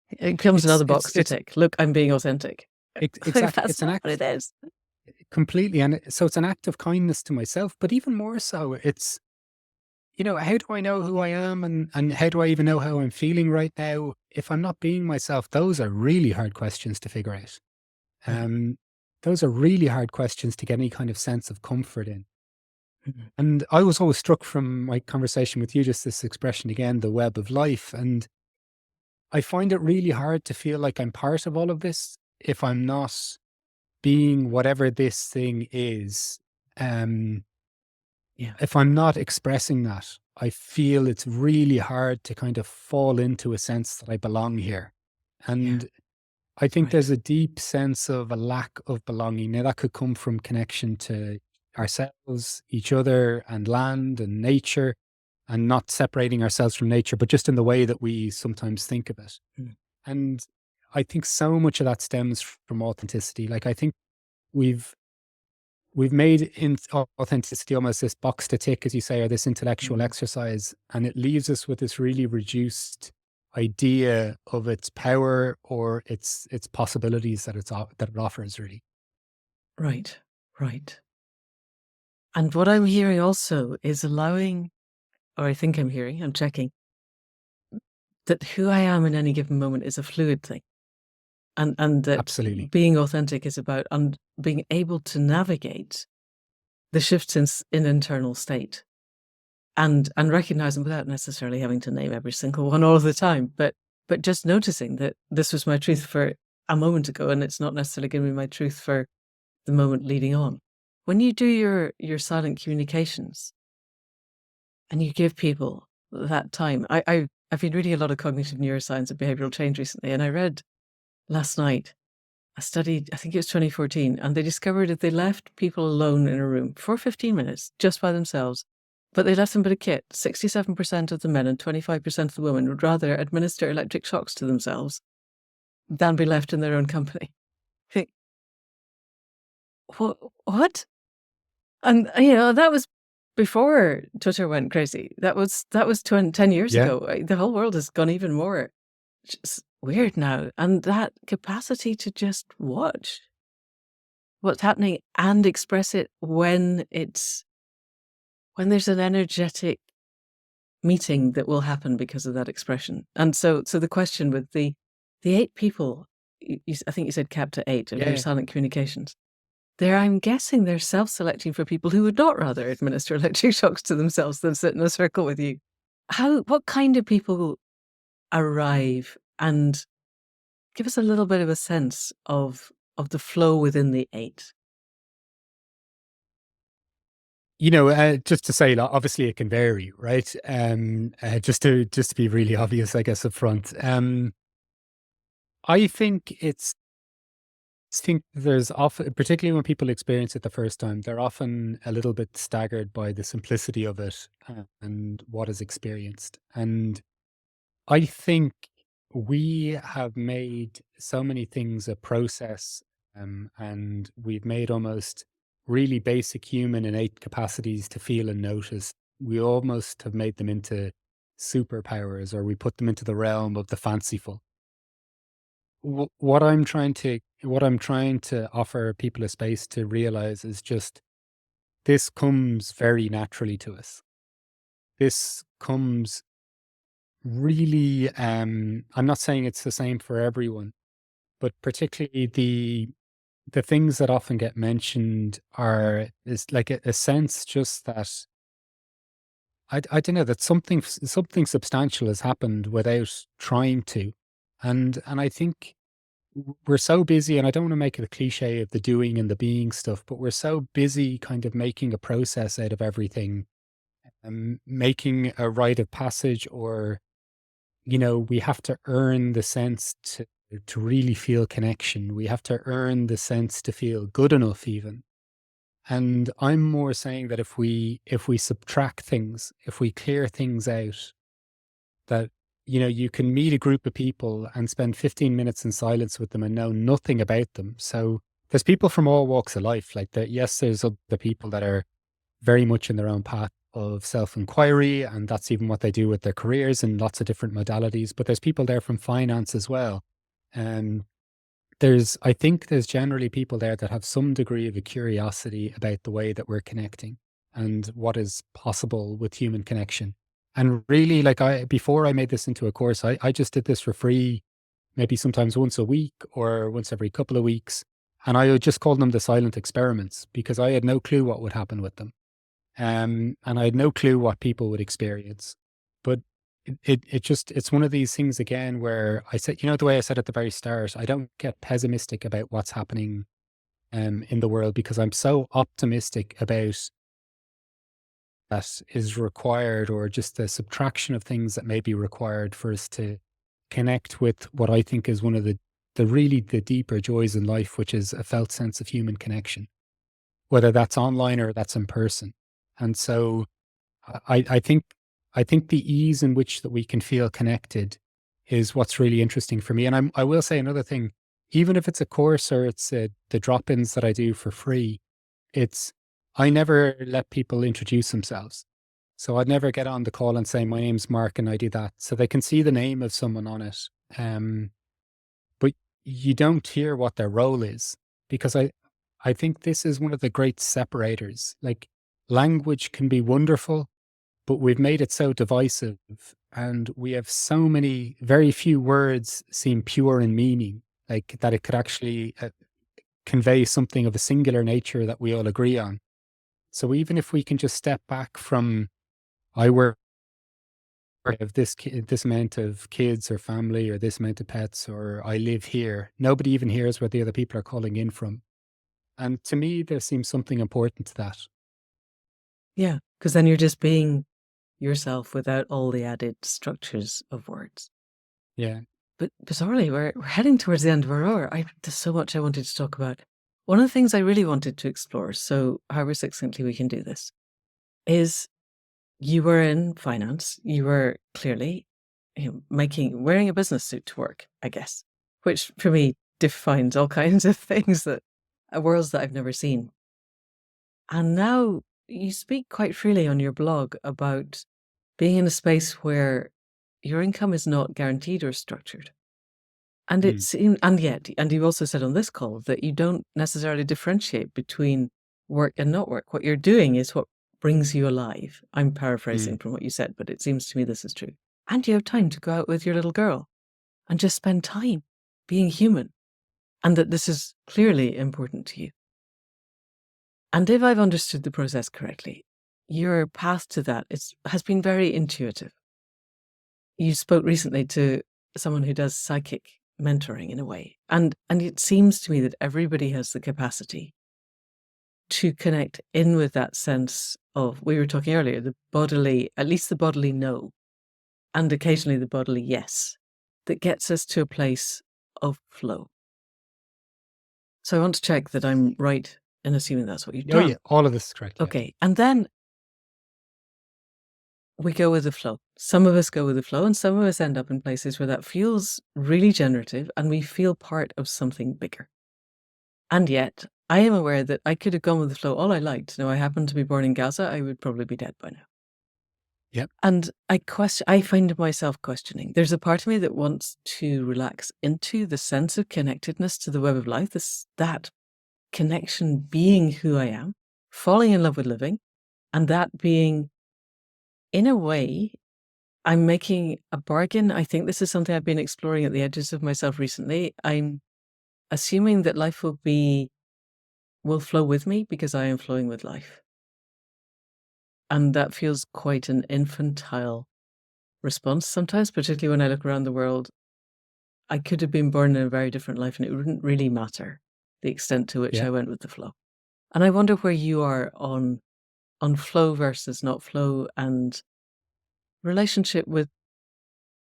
It becomes It's another box to it's tick. Look, I'm being authentic. exactly, That's it's an not what act it is. completely, and so it's an act of kindness to myself. But even more so, it's, how do I know who I am, and how do I even know how I'm feeling right now if I'm not being myself? Those are really hard questions to figure out. Mm. Um, those are really hard questions to get any kind of sense of comfort in. Mhm. And I was always struck from my conversation with you, just this expression again, the web of life. And I find it really hard to feel like I'm part of all of this if I'm not being whatever this thing is. Um, Yeah. if I'm not expressing that, I feel it's really hard to kind of fall into a sense that I belong here. Yeah. And I think Right. there's a deep sense of a lack of belonging. Now, that could come from connection to ourselves, each other, and land and nature, and not separating ourselves from nature, but just in the way that we sometimes think of it. Mm. And I think so much of that stems from authenticity. Like, I think we've made authenticity almost this box to tick, as you say, or this intellectual Mhm. exercise, and it leaves us with this really reduced idea of its power or its possibilities that that it offers. Really, Right. Right. And what I'm hearing also is allowing, or I think I'm hearing, I'm checking, that who I am in any given moment is a fluid thing. And that absolutely, being authentic is about being able to navigate the shifts in internal state and recognize them without necessarily having to name every single one all of the time. But just noticing that this was my truth for a moment ago, and it's not necessarily going to be my truth for the moment leading on. When you do your silent communications and you give people that time, I've been reading a lot of cognitive neuroscience and behavioral change recently, and I read last night a study, I think it was 2014, and they discovered that they left people alone in a room for 15 minutes just by themselves, but they left them with a kit. 67% of the men and 25% of the women would rather administer electric shocks to themselves than be left in their own company. Think, what? And that was before Twitter went crazy. That was 10 years yeah, ago. The whole world has gone even more just weird now, and that capacity to just watch what's happening and express it when there's an energetic meeting that will happen because of that expression. And so the question with the 8 people, I think you said capped at 8 of your yeah, silent communications. I'm guessing they're self-selecting for people who would not rather administer electric shocks to themselves than sit in a circle with you. What kind of people arrive, and give us a little bit of a sense of the flow within the 8? Just to say, like, obviously it can vary, right? Just to be really obvious, I guess, up front. I think there's often, particularly when people experience it the first time, they're often a little bit staggered by the simplicity of it and what is experienced. And I think we have made so many things a process, and we've made almost really basic human innate capacities to feel and notice. We almost have made them into superpowers, or we put them into the realm of the fanciful. What I'm trying to offer people a space to realize is just this comes very naturally to us. This comes really, I'm not saying it's the same for everyone, but particularly the things that often get mentioned is like a sense just that I don't know, that something substantial has happened without trying to. And I think we're so busy, and I don't want to make it a cliche of the doing and the being stuff, but we're so busy kind of making a process out of everything, making a rite of passage, or we have to earn the sense to really feel connection. We have to earn the sense to feel good enough, even. And I'm more saying that if we subtract things, if we clear things out, that you can meet a group of people and spend 15 minutes in silence with them and know nothing about them. So there's people from all walks of life. Like that, yes, there's other people that are very much in their own path of self-inquiry, and that's even what they do with their careers in lots of different modalities. But there's people there from finance as well. And I think there's generally people there that have some degree of a curiosity about the way that we're connecting and what is possible with human connection. And really, like, before I made this into a course, I just did this for free, maybe sometimes once a week or once every couple of weeks. And I would just call them the silent experiments, because I had no clue what would happen with them. And I had no clue what people would experience. But it's one of these things again where I said, the way I said at the very start, I don't get pessimistic about what's happening in the world, because I'm so optimistic about that is required, or just the subtraction of things that may be required for us to connect with what I think is one of the deeper joys in life, which is a felt sense of human connection, whether that's online or that's in person. And so I think the ease in which that we can feel connected is what's really interesting for me. And I will say another thing, even if it's a course or it's the drop-ins that I do for free, it's I never let people introduce themselves. So I'd never get on the call and say, my name's Mark and I do that. So they can see the name of someone on it. But you don't hear what their role is, because I think this is one of the great separators. Like, language can be wonderful, but we've made it so divisive, and we have so many, very few words seem pure in meaning, like that it could actually convey something of a singular nature that we all agree on. So even if we can just step back from, I work have this amount of kids or family or this amount of pets, or I live here, nobody even hears where the other people are calling in from. And to me, there seems something important to that. Yeah, because then you're just being yourself without all the added structures of words. Yeah. But bizarrely, we're heading towards the end of our hour. There's so much I wanted to talk about. One of the things I really wanted to explore, so however succinctly we can do this, is you were in finance. You were clearly wearing a business suit to work, I guess, which for me defines all kinds of things, worlds that I've never seen. And now you speak quite freely on your blog about being in a space where your income is not guaranteed or structured. And Mm, and you also said on this call that you don't necessarily differentiate between work and not work. What you're doing is what brings you alive. I'm paraphrasing mm. from what you said, but it seems to me this is true. And you have time to go out with your little girl and just spend time being human. And that this is clearly important to you. And if I've understood the process correctly, your path to that has been very intuitive. You spoke recently to someone who does psychic mentoring in a way. And it seems to me that everybody has the capacity to connect in with that sense of, we were talking earlier, the bodily, at least the bodily no, and occasionally the bodily yes, that gets us to a place of flow. So I want to check that I'm right in assuming that's what you've Oh done. yeah, all of this is correct. Yeah. Okay. And then we go with the flow. Some of us go with the flow, and some of us end up in places where that feels really generative and we feel part of something bigger. And yet, I am aware that I could have gone with the flow all I liked. Now, I happen to be born in Gaza, I would probably be dead by now. Yep. And I find myself questioning. There's a part of me that wants to relax into the sense of connectedness to the web of life, that connection being who I am, falling in love with living, and that being, in a way, I'm making a bargain. I think this is something I've been exploring at the edges of myself recently. I'm assuming that life will flow with me because I am flowing with life. And that feels quite an infantile response sometimes, particularly when I look around the world. I could have been born in a very different life and it wouldn't really matter the extent to which Yeah. I went with the flow. And I wonder where you are on flow versus not flow and relationship with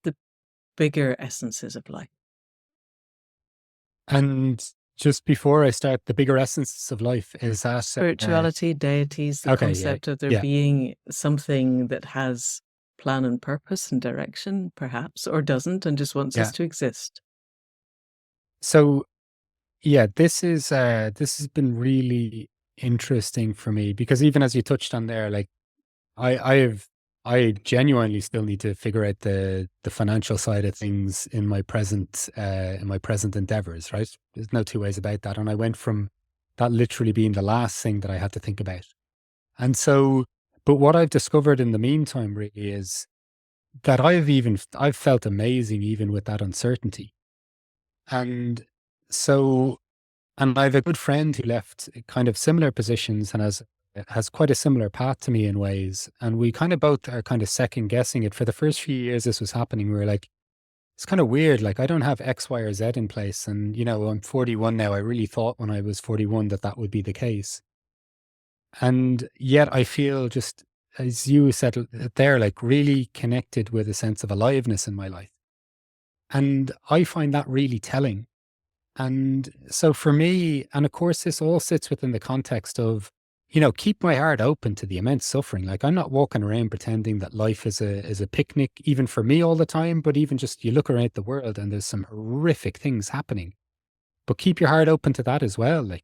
the bigger essences of life. And just before I start, the bigger essences of life is that Spirituality, deities, the okay, yeah, concept of there yeah. being something that has plan and purpose and direction, perhaps, or doesn't, and just wants us Yeah. to exist. So yeah, this has been really interesting for me because even as you touched on there, like I genuinely still need to figure out the financial side of things in my present endeavors, right? There's no two ways about that. And I went from that literally being the last thing that I had to think about. And so, but what I've discovered in the meantime really is that I've felt amazing even with that uncertainty. And so, and I have a good friend who left kind of similar positions and has quite a similar path to me in ways. And we kind of both are kind of second guessing it. For the first few years this was happening, we were like, it's kind of weird. Like I don't have X, Y, or Z in place. And, you know, I'm 41 now. I really thought when I was 41 that that would be the case. And yet I feel just, as you said there, like really connected with a sense of aliveness in my life. And I find that really telling. And so for me, and of course, this all sits within the context of, you know, keep my heart open to the immense suffering. Like I'm not walking around pretending that life is a picnic, even for me all the time, but even just you look around the world and there's some horrific things happening. But keep your heart open to that as well. Like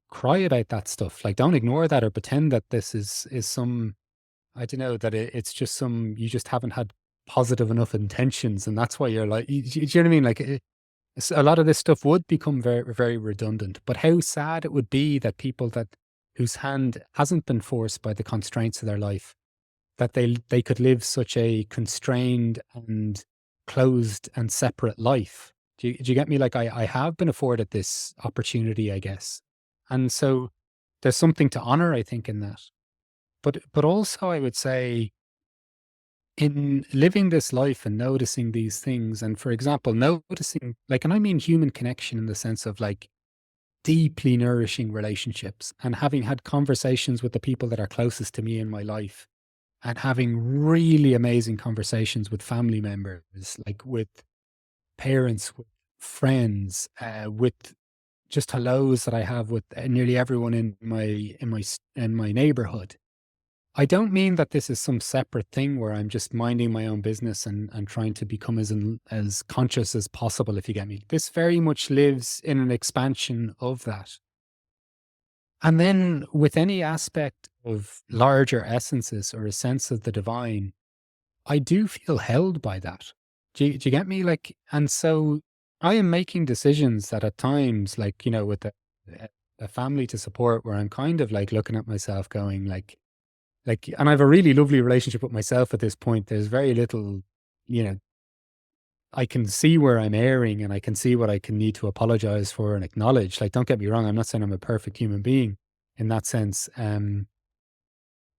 cry about that stuff. Like don't ignore that or pretend that this is some, I don't know, that it's just some, you just haven't had positive enough intentions. And that's why you're like, do you know what I mean? Like a lot of this stuff would become very, very redundant. But how sad it would be that people that whose hand hasn't been forced by the constraints of their life, that they could live such a constrained and closed and separate life. Do you get me? Like I have been afforded this opportunity, I guess. And so there's something to honor, I think, in that. But also I would say in living this life and noticing these things, and for example, noticing like, and I mean human connection in the sense of like deeply nourishing relationships and having had conversations with the people that are closest to me in my life and having really amazing conversations with family members, like with parents, with friends, with just hellos that I have with nearly everyone in my neighborhood. I don't mean that this is some separate thing where I'm just minding my own business and trying to become as conscious as possible, if you get me. This very much lives in an expansion of that. And then with any aspect of larger essences or a sense of the divine, I do feel held by that. Do you get me? Like, and so I am making decisions that at times, like, you know, with a family to support where I'm kind of like looking at myself going like, and I have a really lovely relationship with myself at this point. There's very little, you know, I can see where I'm erring and I can see what I can need to apologize for and acknowledge. Like, don't get me wrong. I'm not saying I'm a perfect human being, in that sense.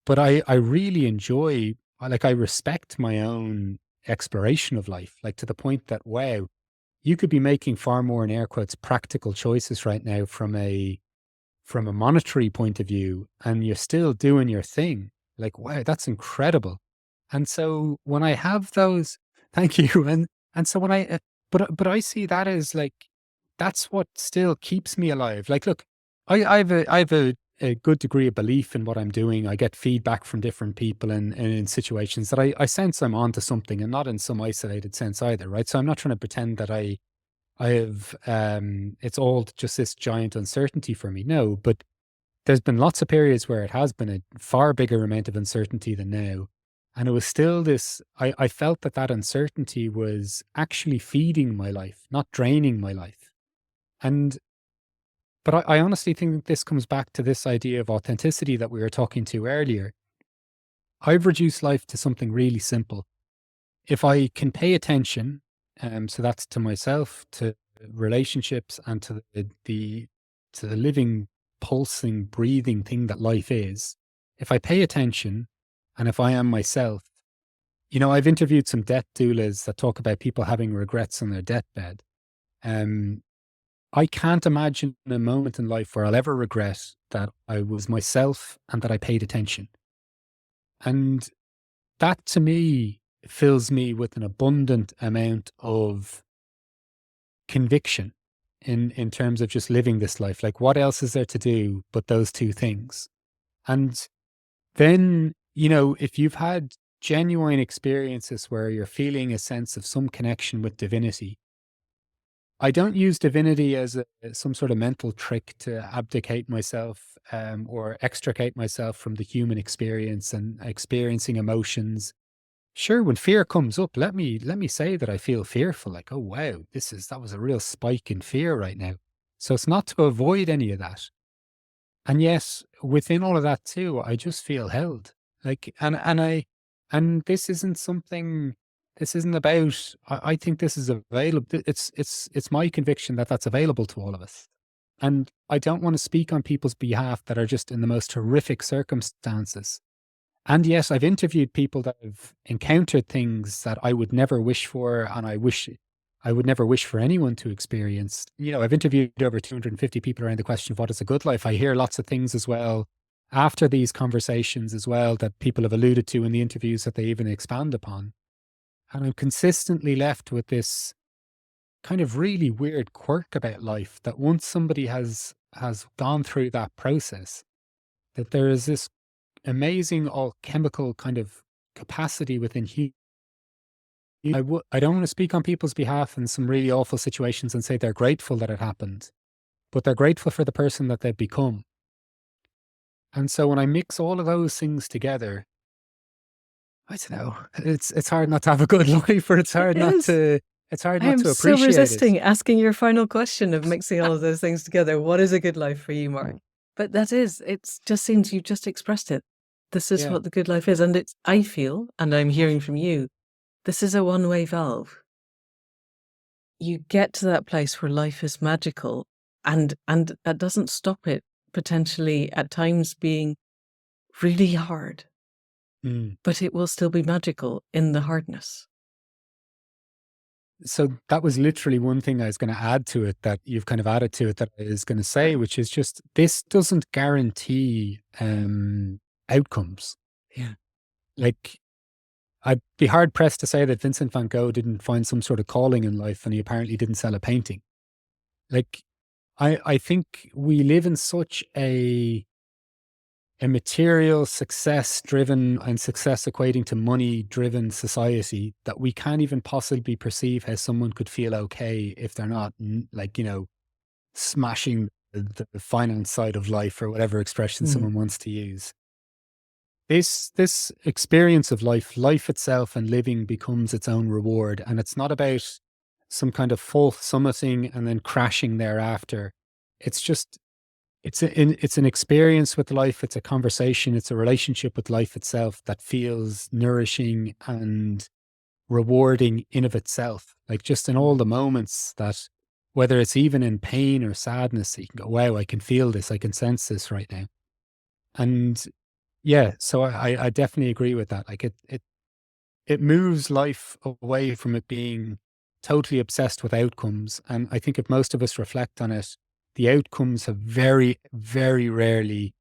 But I really enjoy, like, I respect my own exploration of life, like to the point that, wow, you could be making far more, in air quotes, practical choices right now from a monetary point of view, and you're still doing your thing. Like, wow, that's incredible. And so when I have those, thank you. And so when but I see that as like, that's what still keeps me alive. Like, look, I have a good degree of belief in what I'm doing. I get feedback from different people and in situations that I sense I'm onto something, and not in some isolated sense either, right? So I'm not trying to pretend that I have, it's all just this giant uncertainty for me. No, but there's been lots of periods where it has been a far bigger amount of uncertainty than now. And it was still this, I felt that that uncertainty was actually feeding my life, not draining my life. And, but I honestly think that this comes back to this idea of authenticity that we were talking to earlier. I've reduced life to something really simple. If I can pay attention, so that's to myself, to relationships, and to to the living, pulsing, breathing thing that life is. If I pay attention, and if I am myself, I've interviewed some death doulas that talk about people having regrets on their deathbed. Um, I can't imagine a moment in life where I'll ever regret that I was myself and that I paid attention. And that to me fills me with an abundant amount of conviction in terms of just living this life. Like, what else is there to do but those two things? And then, if you've had genuine experiences where you're feeling a sense of some connection with divinity, I don't use divinity as some sort of mental trick to abdicate myself, or extricate myself from the human experience and experiencing emotions. Sure, when fear comes up, let me say that I feel fearful. Like, oh wow, that was a real spike in fear right now. So it's not to avoid any of that. And yet, within all of that too, I just feel held. Like, and this isn't something. This isn't about. I think this is available. It's my conviction that that's available to all of us. And I don't want to speak on people's behalf that are just in the most horrific circumstances. And yes, I've interviewed people that have encountered things that I would never wish for, and I would never wish for anyone to experience. I've interviewed over 250 people around the question of what is a good life. I hear lots of things as well after these conversations as well that people have alluded to in the interviews that they even expand upon. And I'm consistently left with this kind of really weird quirk about life that once somebody has gone through that process, that there is this amazing alchemical kind of capacity within you. I don't want to speak on people's behalf in some really awful situations and say they're grateful that it happened, but they're grateful for the person that they've become. And so when I mix all of those things together, I don't know, it's hard not to have a good life, or It is. it's hard I not am to so appreciate it. resisting asking your final question of mixing all of those things together. What is a good life for you, Mark? But it just seems you just expressed it. This is Yeah. what the good life is. And I feel, and I'm hearing from you, this is a one-way valve. You get to that place where life is magical, and that doesn't stop it potentially at times being really hard, Mm. but it will still be magical in the hardness. So that was literally one thing I was going to add to it, that you've kind of added to it, that I was going to say, which is just, this doesn't guarantee outcomes. Yeah. Like, I'd be hard pressed to say that Vincent van Gogh didn't find some sort of calling in life and he apparently didn't sell a painting. Like, I think we live in such a material, success driven, and success equating to money driven society that we can't even possibly perceive how someone could feel okay if they're not like, smashing the finance side of life, or whatever expression Mm. someone wants to use. This experience of life itself and living becomes its own reward. And it's not about some kind of full summiting and then crashing thereafter. It's just, it's an experience with life. It's a conversation. It's a relationship with life itself that feels nourishing and rewarding in of itself. Like, just in all the moments that, whether it's even in pain or sadness, that you can go, wow, I can feel this. I can sense this right now. And yeah, so I definitely agree with that. Like it moves life away from it being totally obsessed with outcomes. And I think if most of us reflect on it, the outcomes have very, very rarely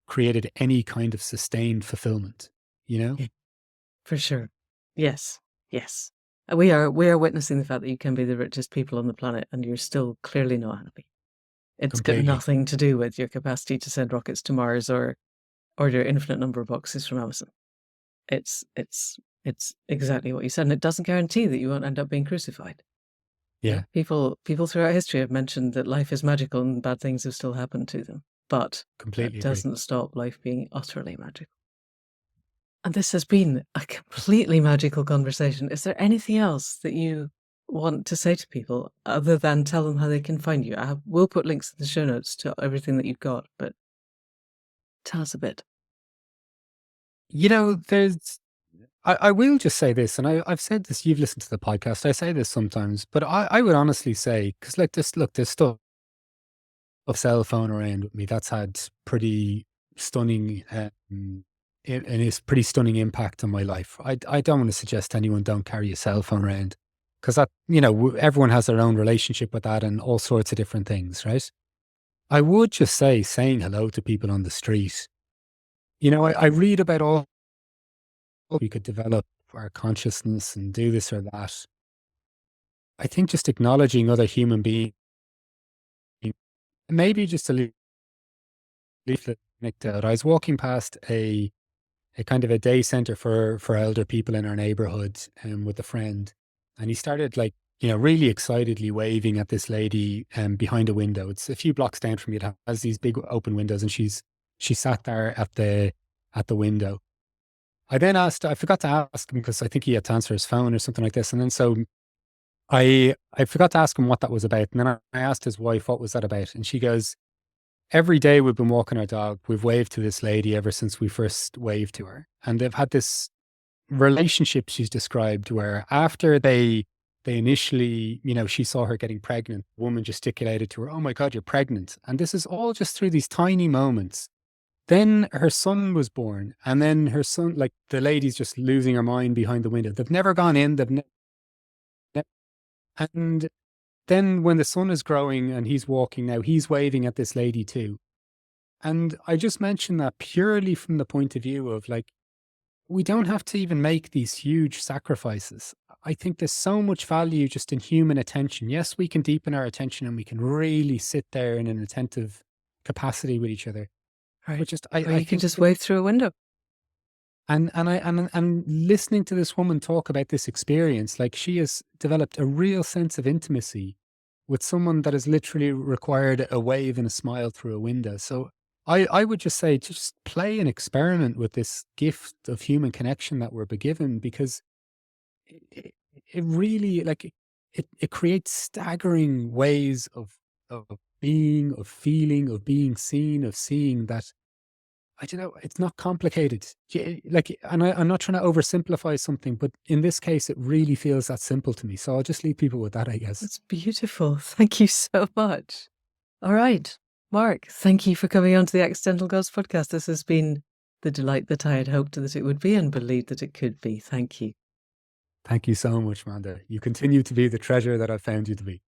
created any kind of sustained fulfillment, you know? Yeah, for sure. Yes. Yes. We are witnessing the fact that you can be the richest people on the planet and you're still clearly not happy. It's got Completely. nothing to do with your capacity to send rockets to Mars or order infinite number of boxes from Amazon. It's exactly what you said, and it doesn't guarantee that you won't end up being crucified. You know, Yeah, people throughout history have mentioned that life is magical and bad things have still happened to them, but that completely agree. doesn't stop life being utterly magical. And this has been a completely magical conversation. Is there anything else that you want to say to people other than tell them how they can find you? I will put links in the show notes to everything that you've got, but tell us a bit. You know, I will just say this, and I've said this, you've listened to the podcast, I say this sometimes, but I would honestly say, because like this, look, there's stuff of cell phone around with me that's had pretty stunning, and it's pretty stunning impact on my life. I don't want to suggest anyone don't carry a cell phone around because that, you know, everyone has their own relationship with that and all sorts of different things, right? I would just say saying hello to people on the street. You know, I read about all we could develop our consciousness and do this or that. I think just acknowledging other human beings, maybe just a leaflet anecdote. I was walking past a kind of a day center for elder people in our neighborhood, with a friend, and he started like, you know, really excitedly waving at this lady behind a window. It's a few blocks down from me. It has these big open windows, and she sat there at the window. I then asked, I forgot to ask him because I think he had to answer his phone or something like this. And then so I forgot to ask him what that was about. And then I asked his wife, what was that about? And she goes, every day we've been walking our dog, we've waved to this lady ever since we first waved to her. And they've had this relationship she's described where after they initially, you know, she saw her getting pregnant, the woman gesticulated to her, oh my God, you're pregnant. And this is all just through these tiny moments. Then her son was born, and then her son, like the lady's just losing her mind behind the window. They've never gone in. And then when the son is growing and he's walking now, he's waving at this lady too. And I just mentioned that purely from the point of view of like, we don't have to even make these huge sacrifices. I think there's so much value just in human attention. Yes, we can deepen our attention and we can really sit there in an attentive capacity with each other. But Right. just, Or I you can think just wave through a window. and listening to this woman talk about this experience, like she has developed a real sense of intimacy with someone that has literally required a wave and a smile through a window. So I would just say, just play and experiment with this gift of human connection that we're given, because it, it really like it creates staggering ways of being, of feeling, of being seen, of seeing that I don't know, it's not complicated. Like, and I'm not trying to oversimplify something, but in this case, it really feels that simple to me. So I'll just leave people with that, I guess. That's beautiful. Thank you so much. All right. Mark, thank you for coming on to the Accidental Gods podcast. This has been the delight that I had hoped that it would be and believed that it could be. Thank you. Thank you so much, Manda. You continue to be the treasure that I've found you to be.